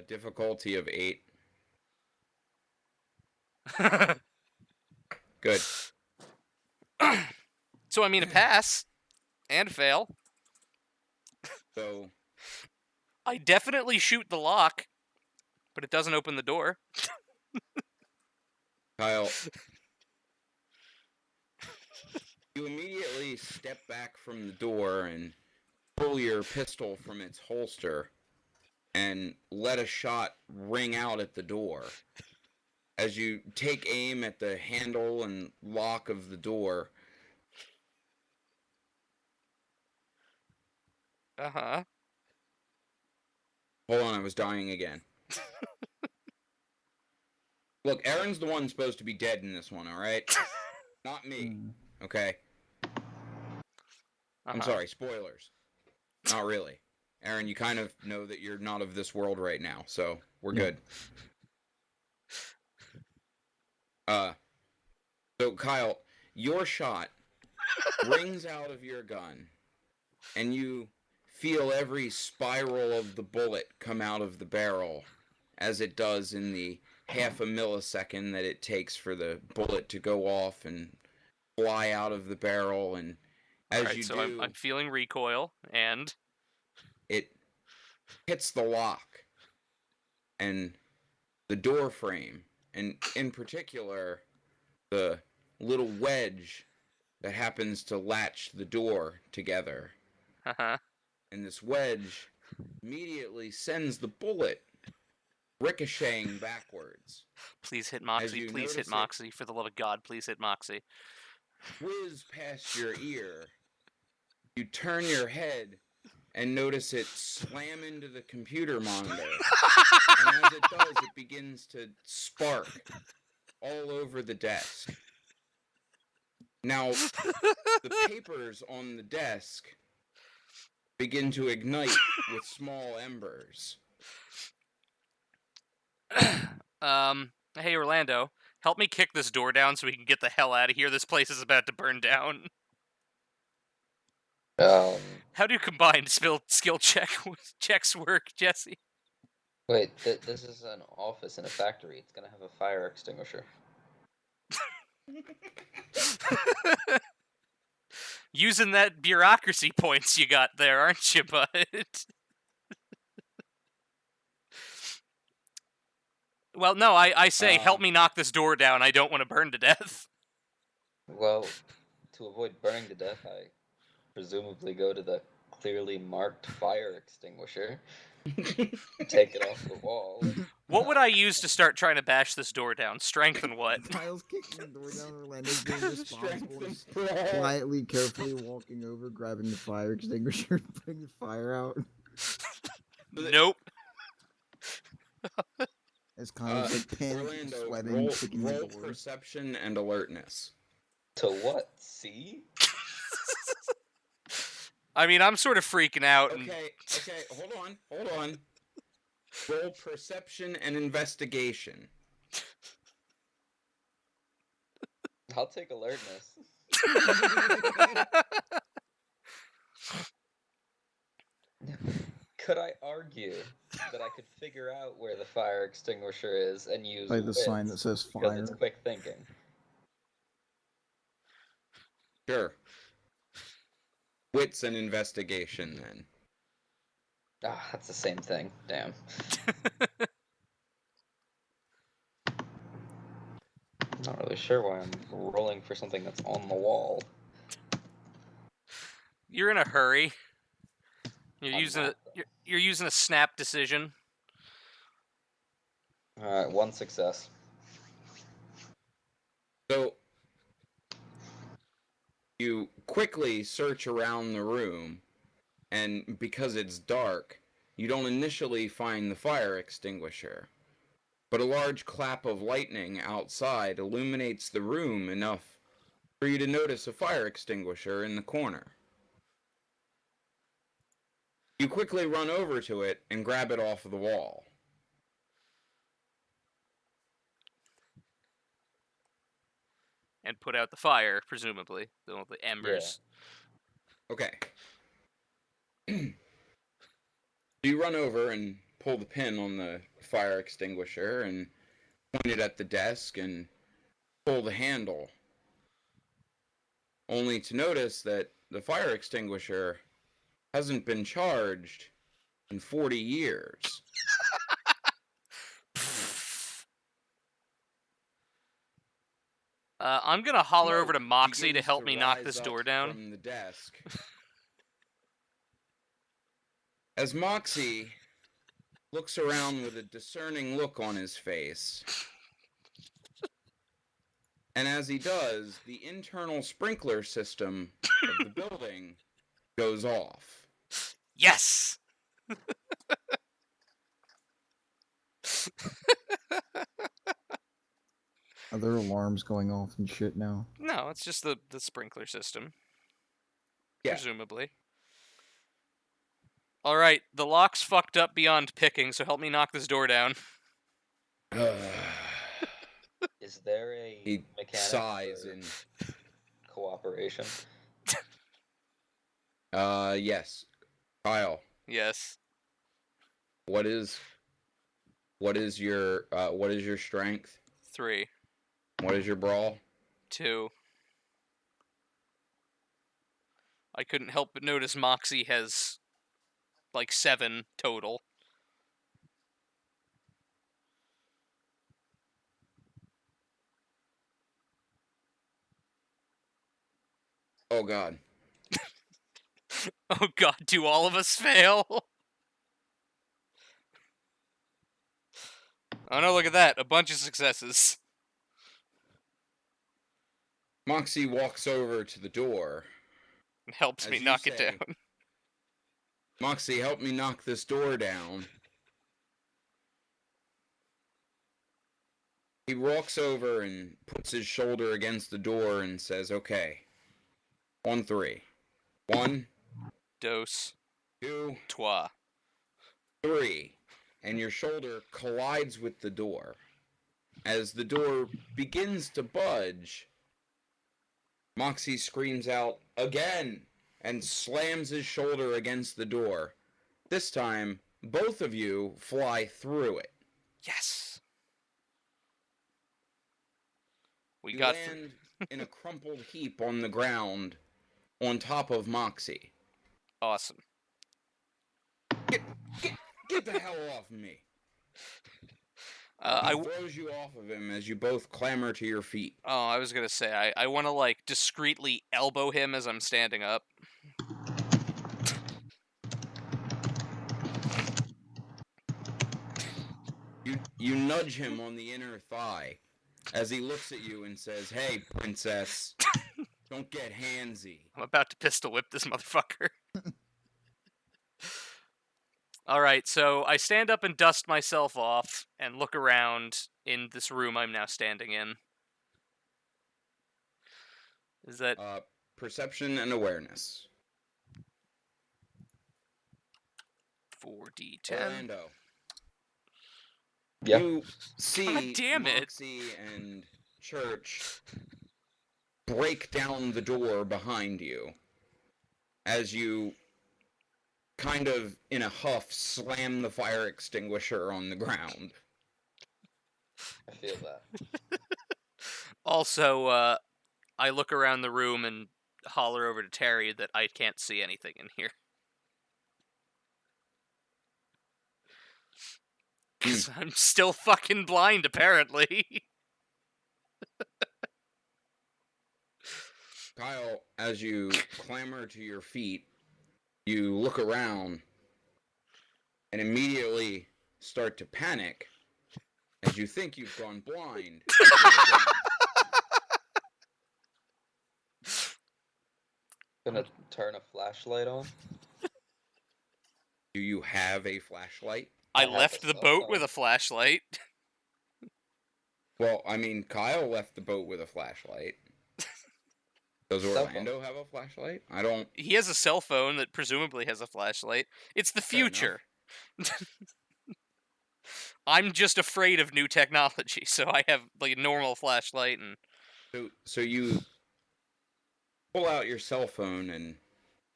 Difficulty of 8. Good. So I mean a pass and fail. So I definitely shoot the lock, but it doesn't open the door. Kyle, you immediately step back from the door and pull your pistol from its holster and let a shot ring out at the door. As you take aim at the handle and lock of the door, Uh-huh. hold on, I was dying again. Look, Aaron's the one supposed to be dead in this one, alright? Not me, okay? I'm sorry, spoilers. Not really. Aaron, you kind of know that you're not of this world right now, so we're good. So Kyle, your shot rings out of your gun, and you feel every spiral of the bullet come out of the barrel, as it does in the half a millisecond that it takes for the bullet to go off and fly out of the barrel, and as you do, I'm feeling recoil, and it hits the lock and the door frame, and in particular, the little wedge that happens to latch the door together. And this wedge immediately sends the bullet ricocheting backwards. Please hit Moxie, please hit Moxie, for the love of God, please hit Moxie. Whiz past your ear. You turn your head and notice it slam into the computer monitor. And as it does, it begins to spark all over the desk. Now, the papers on the desk begin to ignite with small embers. Hey Orlando, help me kick this door down so we can get the hell out of here. This place is about to burn down. How do combined skill checks work, Jesse? Wait, this is an office in a factory. It's gonna have a fire extinguisher. Using that bureaucracy points you got there, aren't you, bud? Well, no, I say, help me knock this door down. I don't want to burn to death. Well, to avoid burning to death, I presumably go to the clearly marked fire extinguisher, take it off the wall. What would I use to start trying to bash this door down? Strength and what? Kyle's kicking the door down. Orlando's being responsible. Just quietly, carefully walking over, grabbing the fire extinguisher, putting the fire out. Nope. It's kind of like panic, Orlando, sweating, kicking the roll door. perception and alertness. To what? See? I mean, I'm sort of freaking out. Okay, hold on. Roll perception and investigation. I'll take alertness. Could I argue that I could figure out where the fire extinguisher is and use Like the wits sign that says because fire. it's quick thinking? Sure. Wits and investigation, then. Ah, that's the same thing. Damn. Not really sure why I'm rolling for something that's on the wall. You're in a hurry. You're I'm using not, you're using a snap decision. Alright, 1 success. So, you quickly search around the room, and because it's dark, you don't initially find the fire extinguisher. But a large clap of lightning outside illuminates the room enough for you to notice a fire extinguisher in the corner. You quickly run over to it and grab it off of the wall. And put out the fire, presumably. The embers. Okay. You run over and pull the pin on the fire extinguisher and point it at the desk and pull the handle. Only to notice that the fire extinguisher hasn't been charged in 40 years. I'm gonna holler over to Smoke Moxie to begins help me knock this rise door up down. From the desk. As Moxie looks around with a discerning look on his face, and as he does, the internal sprinkler system of the building goes off. Yes! Are there alarms going off and shit now? No, it's just the sprinkler system. Yeah. Presumably. Alright, the lock's fucked up beyond picking, so help me knock this door down. Is there a He mechanic sighs for and cooperation? yes. Kyle, Yes. what is your strength? 3. What is your brawl? 2. I couldn't help but notice Moxie has like 7 total. Oh god. Oh god, do all of us fail? Oh no, look at that. A bunch of successes. Moxie walks over to the door. It helps As me you knock it say, down. Moxie, help me knock this door down. He walks over and puts his shoulder against the door and says, okay. On 3. 1, Dos. 2, Trois. 3. And your shoulder collides with the door. As the door begins to budge, Moxie screams out again and slams his shoulder against the door. This time, both of you fly through it. Yes. We You got land in a crumpled heap on the ground on top of Moxie. awesome. Get the hell off of me. He throws you off of him as you both clamber to your feet. Oh, I was gonna say, I want to, like, discreetly elbow him as I'm standing up. You nudge him on the inner thigh as he looks at you and says, hey, princess, don't get handsy. I'm about to pistol whip this motherfucker. Alright, so I stand up and dust myself off and look around in this room I'm now standing in. Is that... Perception and awareness. 4d10? Orlando. Yeah. You see God damn it. Moxie and Church break down the door behind you as you kind of, in a huff, slam the fire extinguisher on the ground. I feel that. Also, I look around the room and holler over to Terry that I can't see anything in here. Because I'm still fucking blind, apparently. Kyle, as you clamber to your feet, you look around and immediately start to panic as you think you've gone blind. Gonna turn a flashlight on. Do you have a flashlight? I have left a the cell boat phone. with a flashlight. Well, I mean, Kyle left the boat with a flashlight. Does Cell Orlando have a flashlight? I don't. He has a cell phone that presumably has a flashlight. It's the Fair enough. future. I'm just afraid of new technology, so I have like a normal flashlight and So you pull out your cell phone and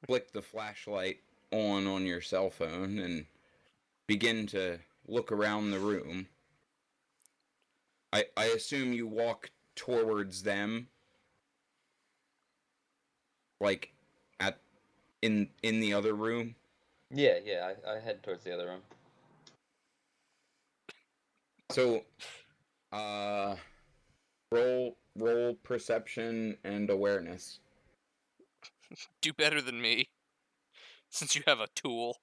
flick the flashlight on your cell phone and begin to look around the room. I assume you walk towards them, like at in the other room. Yeah, I head towards the other room. So, roll perception and awareness. do better than me, since you have a tool.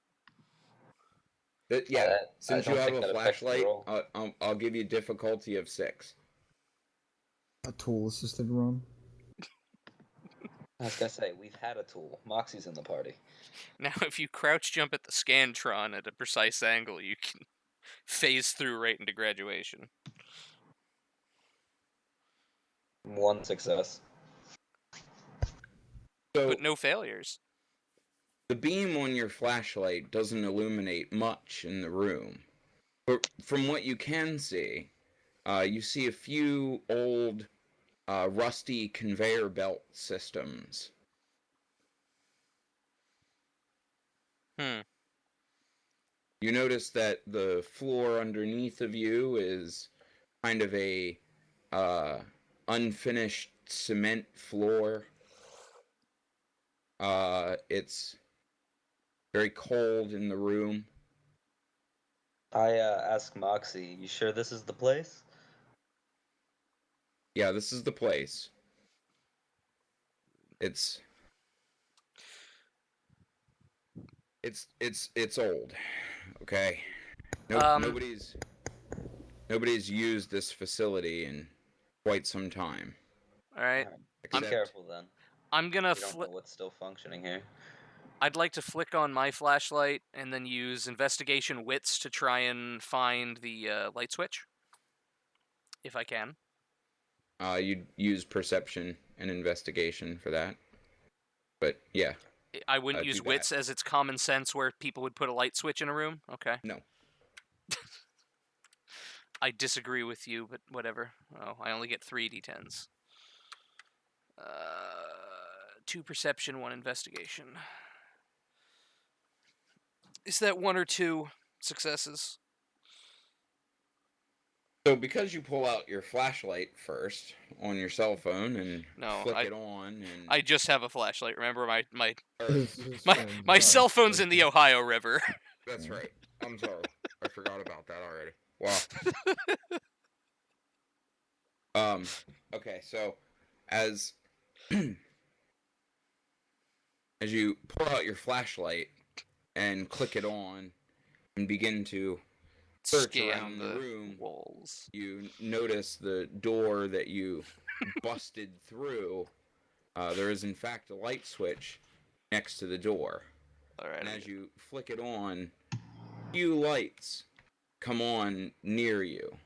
Yeah, I since you don't have think a that affects the flashlight, roll. I'll give you difficulty of 6. A tool-assisted run. I was gonna say, we've had a tool. Moxie's in the party. Now, if you crouch jump at the Scantron at a precise angle, you can phase through right into graduation. 1 success. So But no failures. the beam on your flashlight doesn't illuminate much in the room. But from what you can see, you see a few old, rusty conveyor belt systems. You notice that the floor underneath of you is kind of a unfinished cement floor. It's very cold in the room. I ask Moxie, you sure this is the place? Yeah, this is the place. It's old. Okay. Nobody's used this facility in quite some time. Alright. Be Except, careful then. I'm gonna We don't know flip. what's still functioning here. I'd like to flick on my flashlight and then use investigation wits to try and find the light switch, if I can. you'd use perception and investigation for that. But yeah, I wouldn't do use that. wits as it's common sense where people would put a light switch in a room. Okay. No. I disagree with you, but whatever. Oh, I only get 3 d10s. 2 perception, 1 investigation. Is that 1 or 2 successes? So because you pull out your flashlight first on your cell phone and flick it on, and I just have a flashlight. Remember, my His my phone's my not cell phone's in the working. Ohio River. that's right. I'm sorry, I forgot about that already. Wow. Okay, so as as you pull out your flashlight and click it on and begin to search Scan around the room, walls. you notice the door that you busted through. There is in fact a light switch next to the door. Alright. And as you flick it on, a few lights come on near you.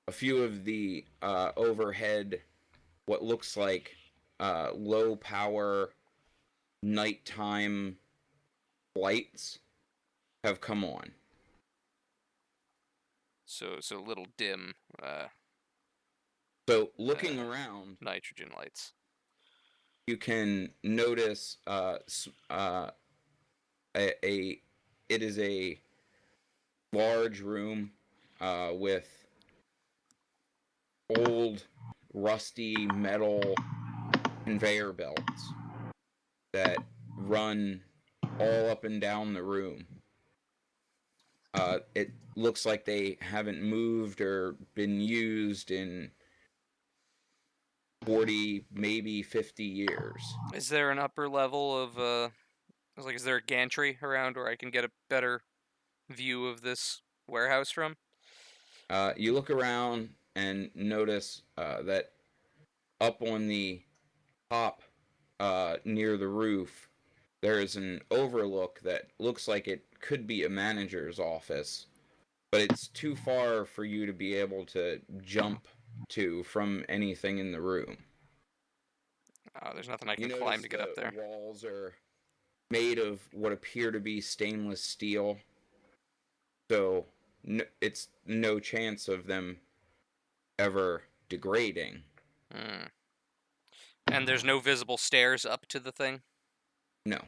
A few of the overhead, what looks like low power nighttime lights have come on. So a little dim. So looking around, Nitrogen lights. you can notice it is a large room with old rusty metal conveyor belts that run all up and down the room. It looks like they haven't moved or been used in 40, maybe 50 years. Is there an upper level of is there a gantry around where I can get a better view of this warehouse from? You look around and notice that up on the top near the roof, there is an overlook that looks like it could be a manager's office, but it's too far for you to be able to jump to from anything in the room. Oh, there's nothing I You can climb notice to get up the there. walls are made of what appear to be stainless steel, so it's no chance of them ever degrading. Hmm. And there's no visible stairs up to the thing? No.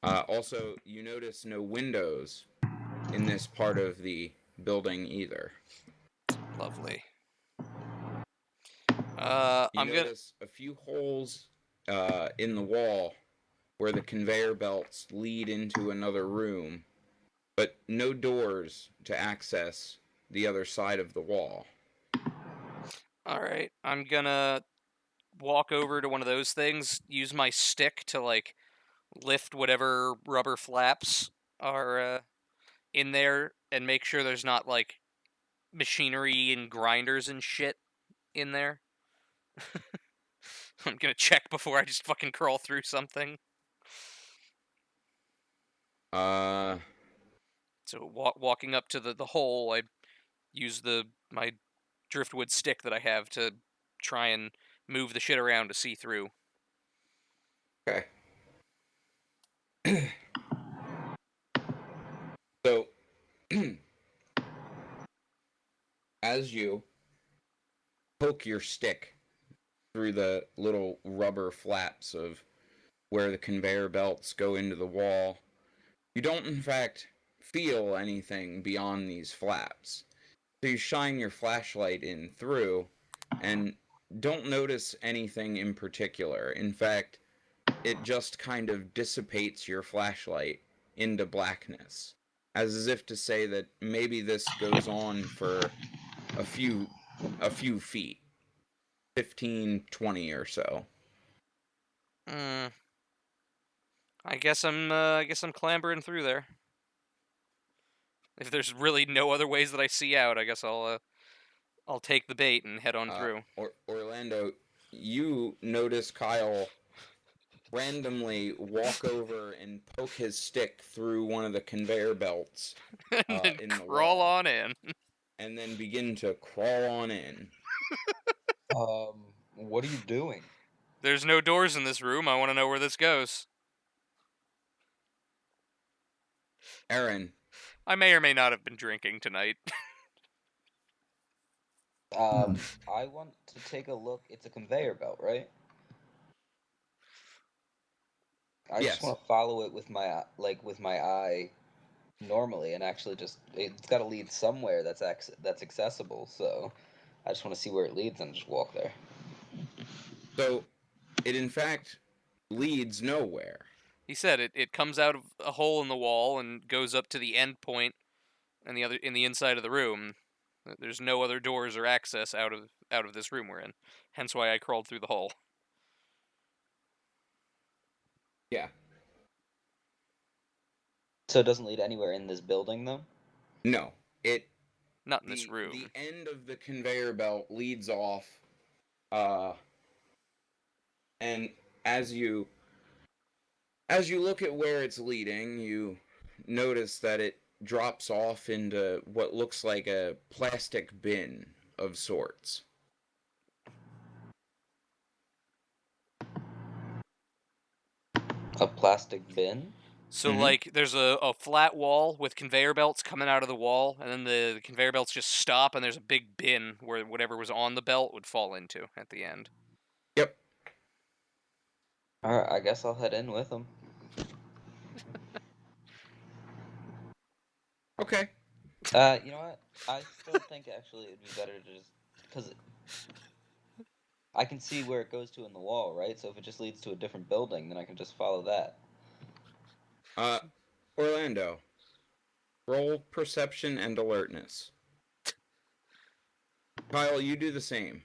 Also, you notice no windows in this part of the building either. Lovely. You I'm gonna... notice a few holes in the wall where the conveyor belts lead into another room, but no doors to access the other side of the wall. Alright, I'm gonna walk over to one of those things, use my stick to, like, lift whatever rubber flaps are in there, and make sure there's not, like, machinery and grinders and shit in there. I'm gonna check before I just fucking crawl through something. Uh, So walking up to the hole, I use my driftwood stick that I have to try and move the shit around to see through. okay. So, as you poke your stick through the little rubber flaps of where the conveyor belts go into the wall, you don't, in fact, feel anything beyond these flaps. So you shine your flashlight in through and don't notice anything in particular. In fact, it just kind of dissipates your flashlight into blackness, as if to say that maybe this goes on for a few feet, 15, 20 or so. Hmm. I guess I'm clambering through there. If there's really no other ways that I see out, I guess I'll take the bait and head on through. Orlando, you notice Kyle randomly walk over and poke his stick through one of the conveyor belts And then in the crawl wall, on in. and then begin to crawl on in. What are you doing? There's no doors in this room. I want to know where this goes. Aaron, I may or may not have been drinking tonight. I want to take a look. It's a conveyor belt, right? I just yes. want to follow it with my eye normally, and actually just it's got to lead somewhere that's accessible. So I just want to see where it leads and just walk there. So it in fact leads nowhere. He said it comes out of a hole in the wall and goes up to the end point and the other in the inside of the room. There's no other doors or access out of this room we're in. Hence why I crawled through the hole. Yeah. So it doesn't lead anywhere in this building, though. No. It Not in this the room. end of the conveyor belt leads off, and as you look at where it's leading, you notice that it drops off into what looks like a plastic bin of sorts. A plastic bin. So Mhm. like there's a flat wall with conveyor belts coming out of the wall, and then the conveyor belts just stop, and there's a big bin where whatever was on the belt would fall into at the end. Yep. All right, I guess I'll head in with them. Okay. You know what? I still think actually it'd be better to just because I can see where it goes to in the wall, right? So if it just leads to a different building, then I can just follow that. Orlando, roll perception and alertness. Kyle, you do the same.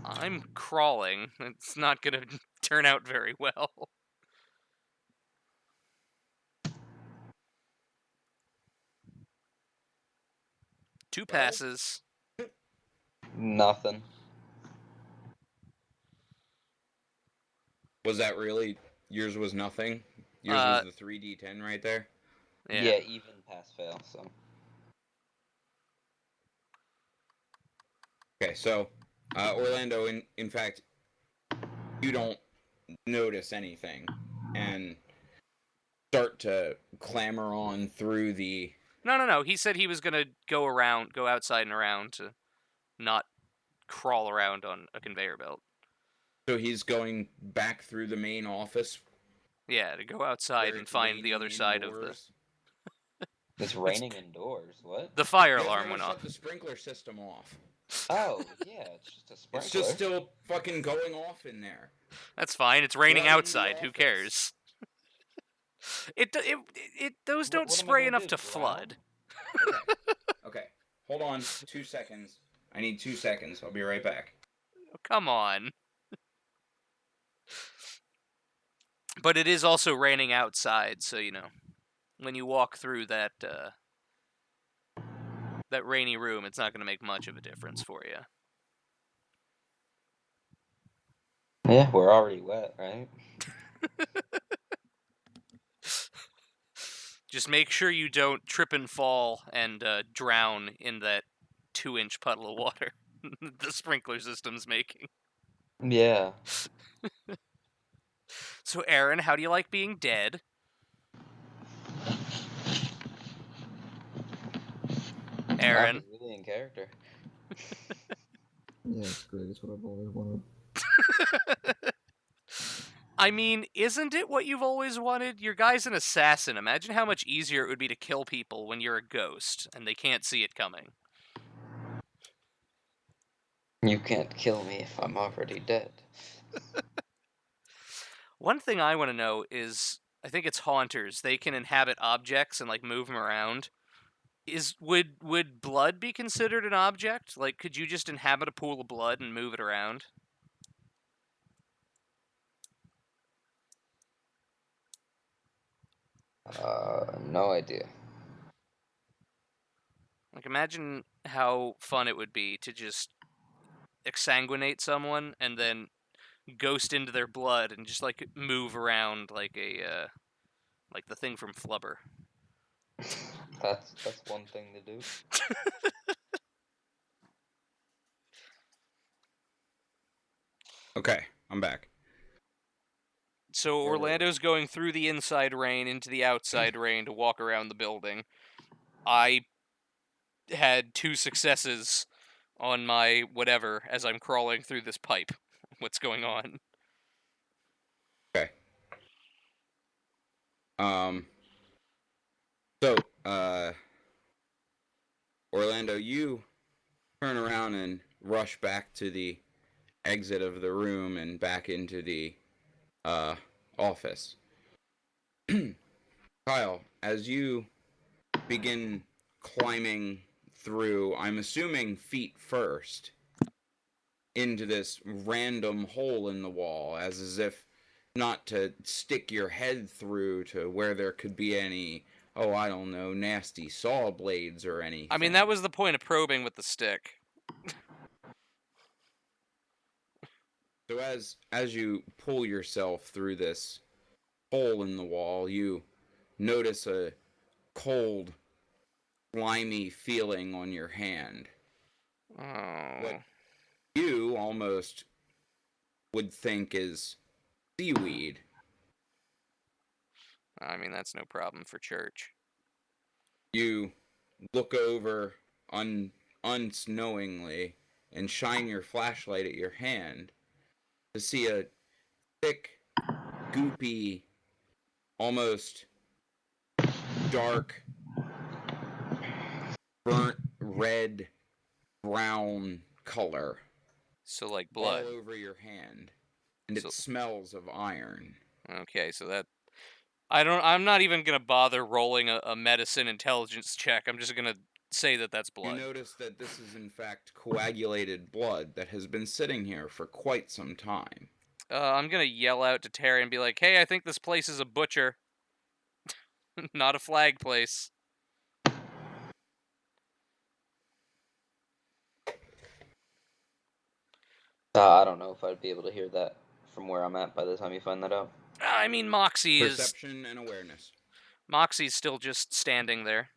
I'm crawling. It's not gonna turn out very well. Two 12? passes. Nothing. Was that really yours? Was nothing? Yours was the 3d10 right there. Yeah. Even pass fail. So Okay, so Orlando, in fact, you don't notice anything and start to clamber on through the. No. He said he was gonna go outside and around to not crawl around on a conveyor belt. So he's going back through the main office. Yeah, to go outside where and it's find the other raining side of the. indoors. It's raining indoors. What? The fire You guys alarm never went shut off. the sprinkler system off. Oh, yeah, it's just a sprinkler. It's just still fucking going off in there. That's fine. It's raining Flooding the outside. Who office. cares? Those don't What am I spray gonna enough do, to drown? flood. Okay. Hold on 2 seconds. I need 2 seconds. I'll be right back. Oh, come on. But it is also raining outside, so when you walk through that rainy room, it's not going to make much of a difference for you. Yeah, we're already wet, right? Just make sure you don't trip and fall and drown in that 2-inch puddle of water the sprinkler system's making. Yeah. So, Aaron, how do you like being dead? Aaron. Not really in character. Yeah, it's great. It's what I've always wanted. I mean, isn't it what you've always wanted? Your guy's an assassin. Imagine how much easier it would be to kill people when you're a ghost and they can't see it coming. You can't kill me if I'm already dead. One thing I want to know is, I think it's haunters. They can inhabit objects and move them around. Would blood be considered an object? Like, could you just inhabit a pool of blood and move it around? No idea. Like, imagine how fun it would be to just exsanguinate someone and then ghost into their blood and just move around like the thing from Flubber. That's one thing to do. Okay, I'm back. So Orlando's going through the inside rain into the outside rain to walk around the building. I had 2 successes on my whatever as I'm crawling through this pipe. What's going on? Okay. So, Orlando, you turn around and rush back to the exit of the room and back into the office. Kyle, as you begin climbing through, I'm assuming feet first, into this random hole in the wall, as if not to stick your head through to where there could be any, oh, I don't know, nasty saw blades or anything. I mean, that was the point of probing with the stick. So as you pull yourself through this hole in the wall, you notice a cold, slimy feeling on your hand. Oh. What you almost would think is seaweed. I mean, that's no problem for church. You look over unknowingly and shine your flashlight at your hand to see a thick, goopy, almost dark, burnt red, brown color. So like blood. All over your hand. And it So- smells of iron. Okay, so that... I'm not even gonna bother rolling a medicine intelligence check. I'm just gonna say that that's blood. You notice that this is in fact coagulated blood that has been sitting here for quite some time. I'm gonna yell out to Terry and be like, "Hey, I think this place is a butcher, not a flag place." I don't know if I'd be able to hear that from where I'm at by the time you find that out. I mean, Moxie's Perception and awareness. still just standing there.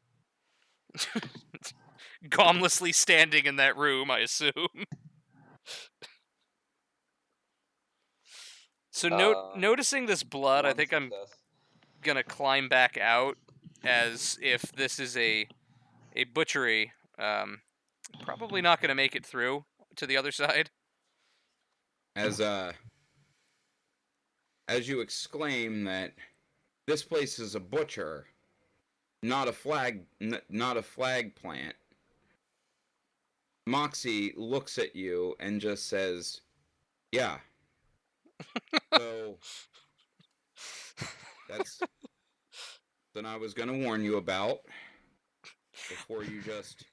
Gomlessly standing in that room, I assume. So Uh, noticing this blood, I one think I'm success. gonna climb back out as if this is a butchery. Probably not gonna make it through to the other side. As you exclaim that this place is a butcher, not a flag plant, Moxie looks at you and just says, "Yeah." So that's something I was gonna warn you about before you just,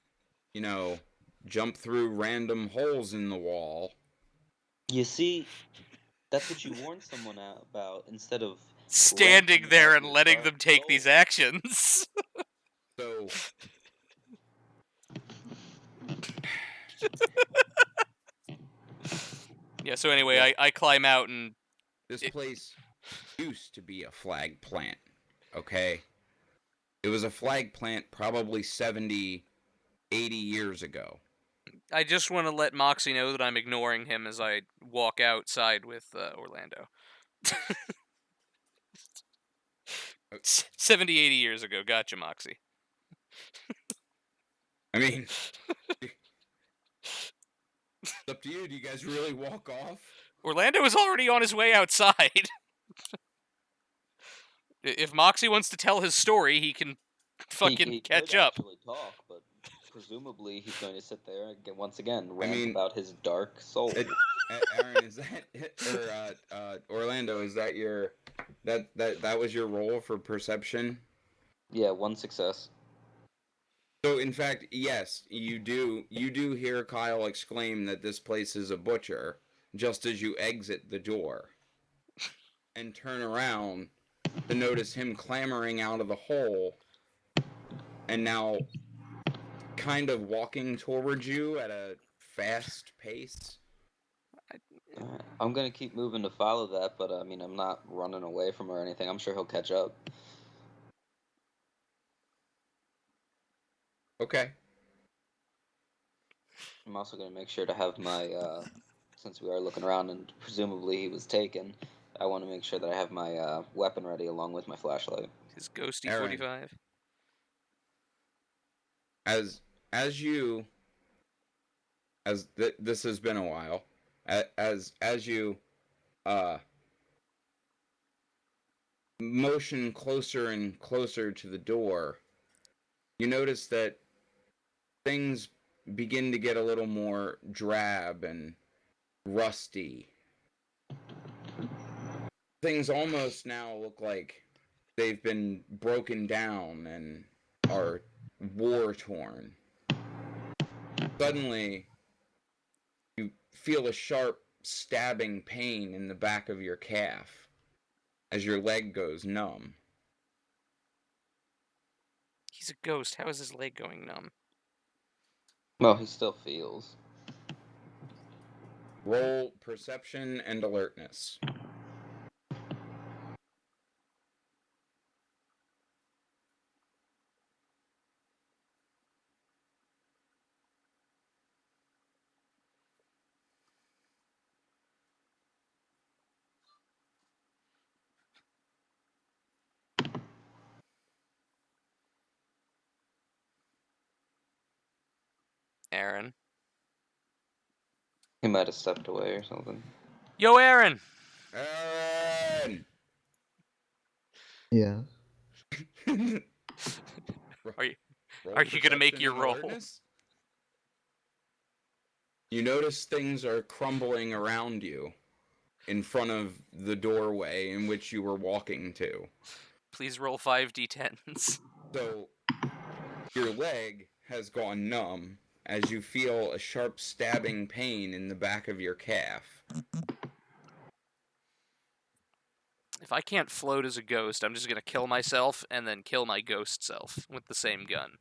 you know, jump through random holes in the wall. You see, that's what you warn someone about instead of Standing ranting there about and your letting dark them take these soul. actions. So Yeah, so anyway, look, I climb out and this place used to be a flag plant, okay? It was a flag plant probably 70, 80 years ago. I just want to let Moxie know that I'm ignoring him as I walk outside with Orlando. 70, 80 years ago. Gotcha, Moxie. I mean, it's up to you. Do you guys really walk off? Orlando is already on his way outside. If Moxie wants to tell his story, he can fucking He catch could up. actually talk, but presumably he's going to sit there and once again I rant mean, about his dark soul. Aaron, is that or Orlando? Is that your that was your role for perception? Yeah, one success. So in fact, yes, you do hear Kyle exclaim that this place is a butcher just as you exit the door and turn around to notice him clambering out of the hole and now kind of walking towards you at a fast pace. I'm gonna keep moving to follow that, but I mean, I'm not running away from or anything. I'm sure he'll catch up. Okay. I'm also gonna make sure to have my, since we are looking around and presumably he was taken, I want to make sure that I have my weapon ready along with my flashlight. His ghosty Aaron. 45. As as you this has been a while. As you uh motion closer and closer to the door, you notice that things begin to get a little more drab and rusty. Things almost now look like they've been broken down and are war torn. Suddenly, you feel a sharp stabbing pain in the back of your calf as your leg goes numb. He's a ghost. How is his leg going numb? Well, he still feels. Roll perception and alertness. Aaron. He might have stepped away or something. Yo, Aaron! Aaron! Yeah. Are you Roll are you gonna make perception your and roll? alertness. You notice things are crumbling around you in front of the doorway in which you were walking to. Please roll 5d10s. So, your leg has gone numb as you feel a sharp stabbing pain in the back of your calf. If I can't float as a ghost, I'm just gonna kill myself and then kill my ghost self with the same gun.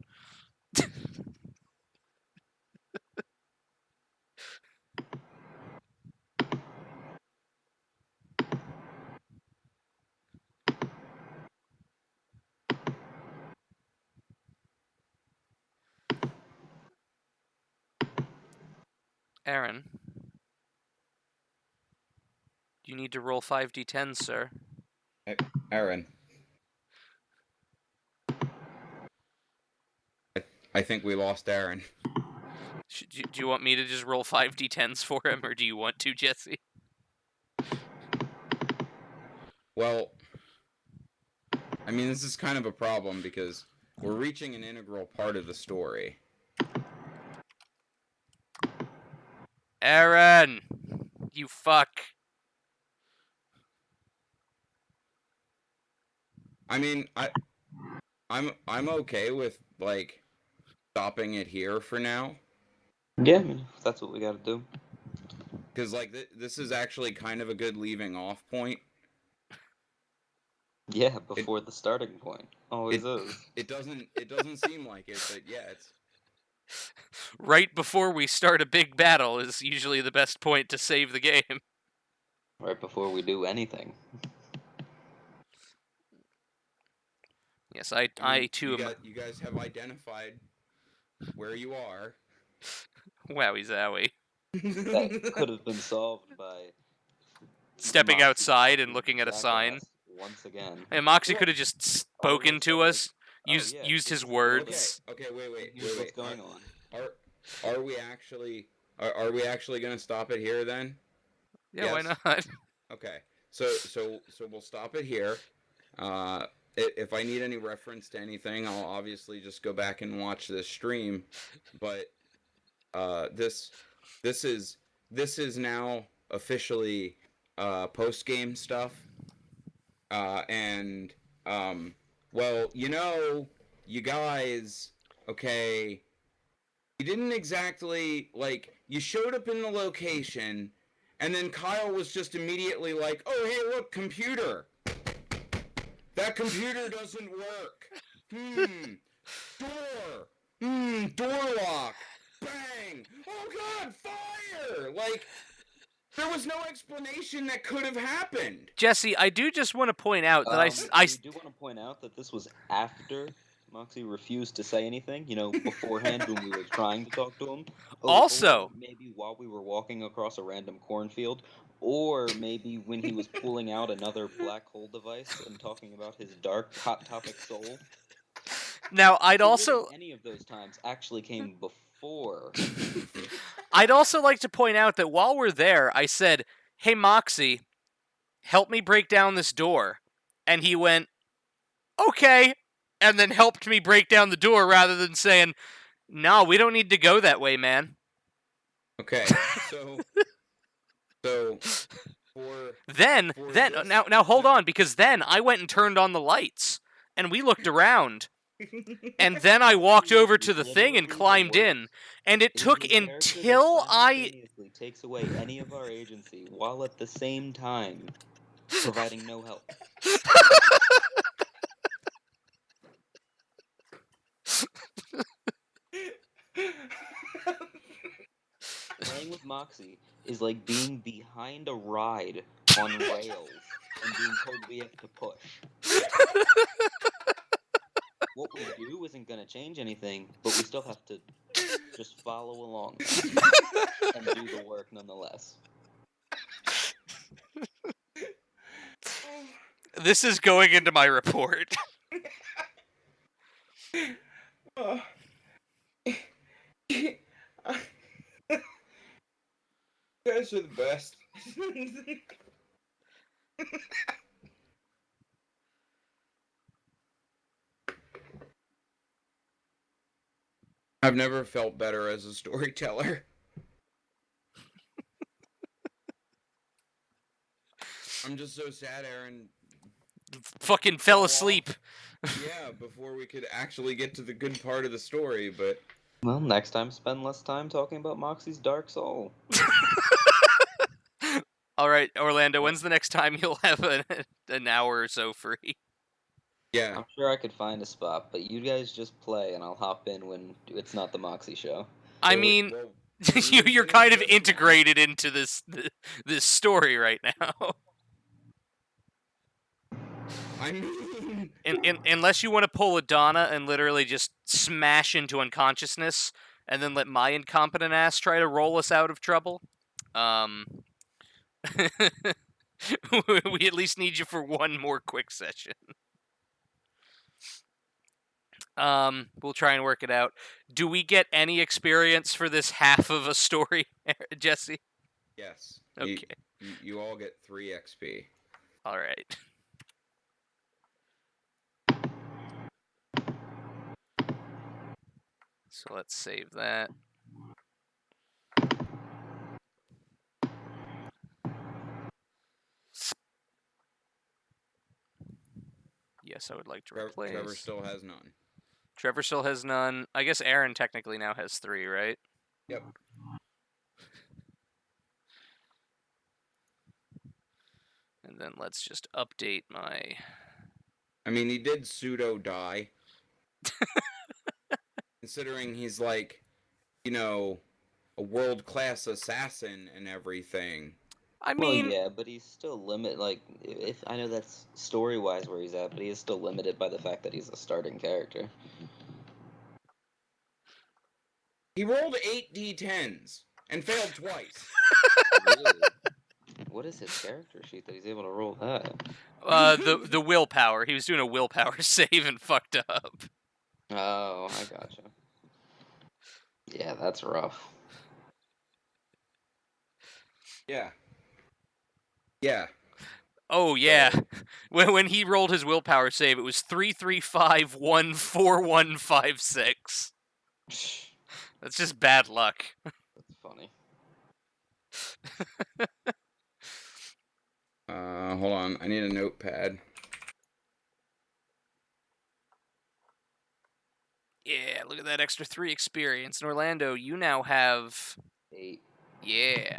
Aaron, You need to roll 5d10s, sir. Aaron. I think we lost Aaron. Do you want me to just roll 5d10s for him, or do you want to, Jesse? Well, I mean, this is kind of a problem because we're reaching an integral part of the story. Aaron! You fuck. I mean, I'm okay with, like, stopping it here for now. Yeah, I mean, if that's what we gotta do. Because, like, this is actually kind of a good leaving off point. Yeah, before the starting point. Always is. It doesn't seem like it, but yeah, it's... Right before we start a big battle is usually the best point to save the game. Right before we do anything. Yes, I too am... You guys have identified where you are. Wowie zowie. That could have been solved by Stepping Moxie outside and fucking looking at a sign. jackass once again. And Moxie Well, could have just all spoken of us to are us, like, used yeah, used this his is the building. words. Okay, wait. Here's what's going on. Are we actually gonna stop it here then? Yeah, why Yes. not? Okay, so we'll stop it here. If I need any reference to anything, I'll obviously just go back and watch this stream. But this is now officially post game stuff. And well, you guys, okay, you didn't exactly, like, you showed up in the location, and then Kyle was just immediately like, oh, hey, look, computer. That computer doesn't work. Door lock. Bang. Oh, God, fire. Like, there was no explanation that could have happened. Jesse, I do just want to point out that I We do want to point out that this was after Moxie refused to say anything, beforehand when we were trying to talk to him. Also- Or maybe while we were walking across a random cornfield, or maybe when he was pulling out another black hole device and talking about his dark hot topic soul. now I'd So also really, any of those times actually came before. I'd also like to point out that while we're there, I said, "Hey Moxie, help me break down this door." And he went, "Okay," and then helped me break down the door rather than saying, "No, we don't need to go that way, man." Okay, so for Then this- now hold on, because then I went and turned on the lights and we looked around. And then I walked over to the thing and climbed in, and it took is a character that until I simultaneously takes away any of our agency while at the same time providing no help. Playing with Moxie is like being behind a ride on rails and being told we have to push. What we do isn't going to change anything, but we still have to just follow along and do the work nonetheless. This is going into my report. Oh. You guys are the best. I've never felt better as a storyteller. I'm just so sad Aaron Fucking fell asleep. yeah, before we could actually get to the good part of the story, but... Well, next time spend less time talking about Moxie's dark soul. Alright, Orlando, when's the next time you'll have an hour or so free? Yeah. I'm sure I could find a spot, but you guys just play and I'll hop in when it's not the Moxie show. I Well, mean, well, you're kind of integrated into this story right now. I mean... Unless you want to pull a Donna and literally just smash into unconsciousness, and then let my incompetent ass try to roll us out of trouble. We at least need you for one more quick session. We'll try and work it out. Do we get any experience for this half of a story, Jesse? Yes. Okay. You all get 3 XP. All right. So let's save that. Yes, I would like to replace. Trevor still has none. Trevor still has none. I guess Aaron technically now has 3, right? Yep. And then let's just update my... I mean, he did pseudo die. Considering he's like, you know, a world-class assassin and everything. I Well, mean, yeah, but he's still limited. Like, if I know that's story-wise where he's at, but he is still limited by the fact that he's a starting character. He rolled 8 d10s and failed twice. Really? What is his character sheet that he's able to roll that? the willpower. He was doing a willpower save and fucked up. Oh, I gotcha. Yeah, that's rough. Yeah. Yeah. Oh yeah, So- when he rolled his willpower save, it was 335141156. That's just bad luck. That's funny. Hold on. I need a notepad. Yeah, look at that extra 3 experience. And Orlando, you now have... 8. Yeah.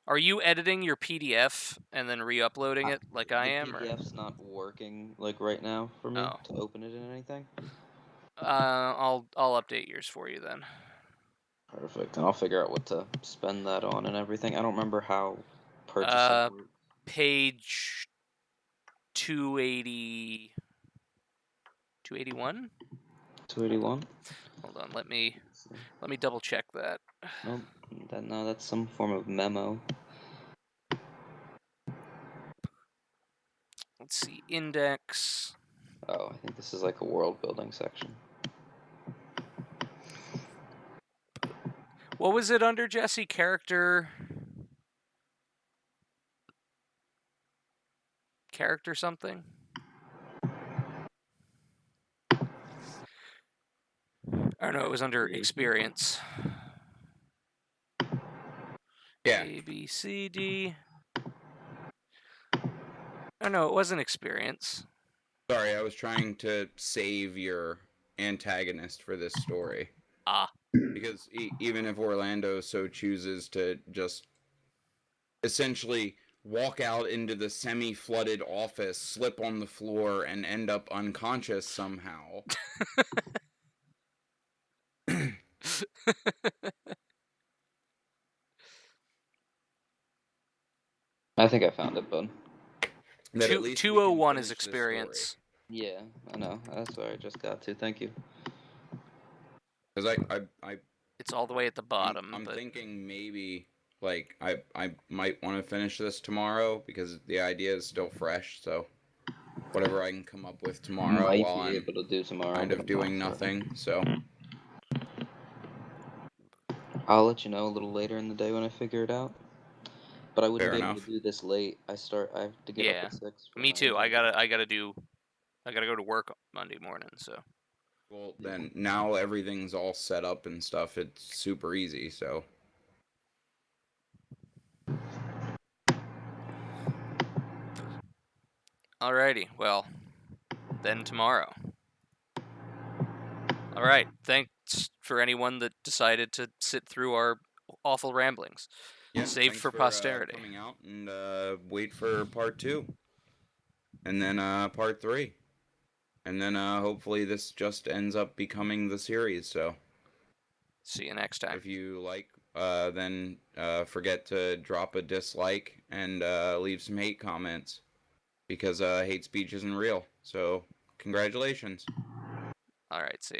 Are you editing your PDF and then re-uploading it like I am? The Or... PDF's not working like right now for me to open it in anything. I'll update yours for you then. Perfect, and I'll figure out what to spend that on and everything. I don't remember how purchasing works. Page 280... 281? 281? Hold on, let me double check that. Nope, no, that's some form of memo. Let's see, index. Oh, I think this is like a world building section. What was it under, Jesse? Character something? Or no, it was under experience. Yeah. A, B, C, D. Oh no, it wasn't experience. Sorry, I was trying to save your antagonist for this story. Ah. Because even if Orlando so chooses to just essentially walk out into the semi-flooded office, slip on the floor, and end up unconscious somehow. I think I found it, bud. 201 is experience. Yeah, I know. That's what I just got to. Thank you. Because It's all the way at the bottom. I'm but... thinking maybe like I might want to finish this tomorrow because the idea is still fresh. So whatever I can come up with tomorrow Might while be I'm able to do tomorrow, kind but of I'm doing not certain. nothing. So I'll let you know a little later in the day when I figure it out. But I wouldn't Fair be able enough. to do this late. I have to get up at 6. for Me my too. I interview. gotta go to work Monday morning. So. well, then now everything's all set up and stuff. It's super easy. So Alrighty. Well, then tomorrow. All right. Thanks for anyone that decided to sit through our awful ramblings. yeah, Saved thanks for posterity. coming out and wait for part 2, and then part 3, and then hopefully this just ends up becoming the series. So See you next time. if you like, then forget to drop a dislike and leave some hate comments because hate speech isn't real. So congratulations. All right. See ya.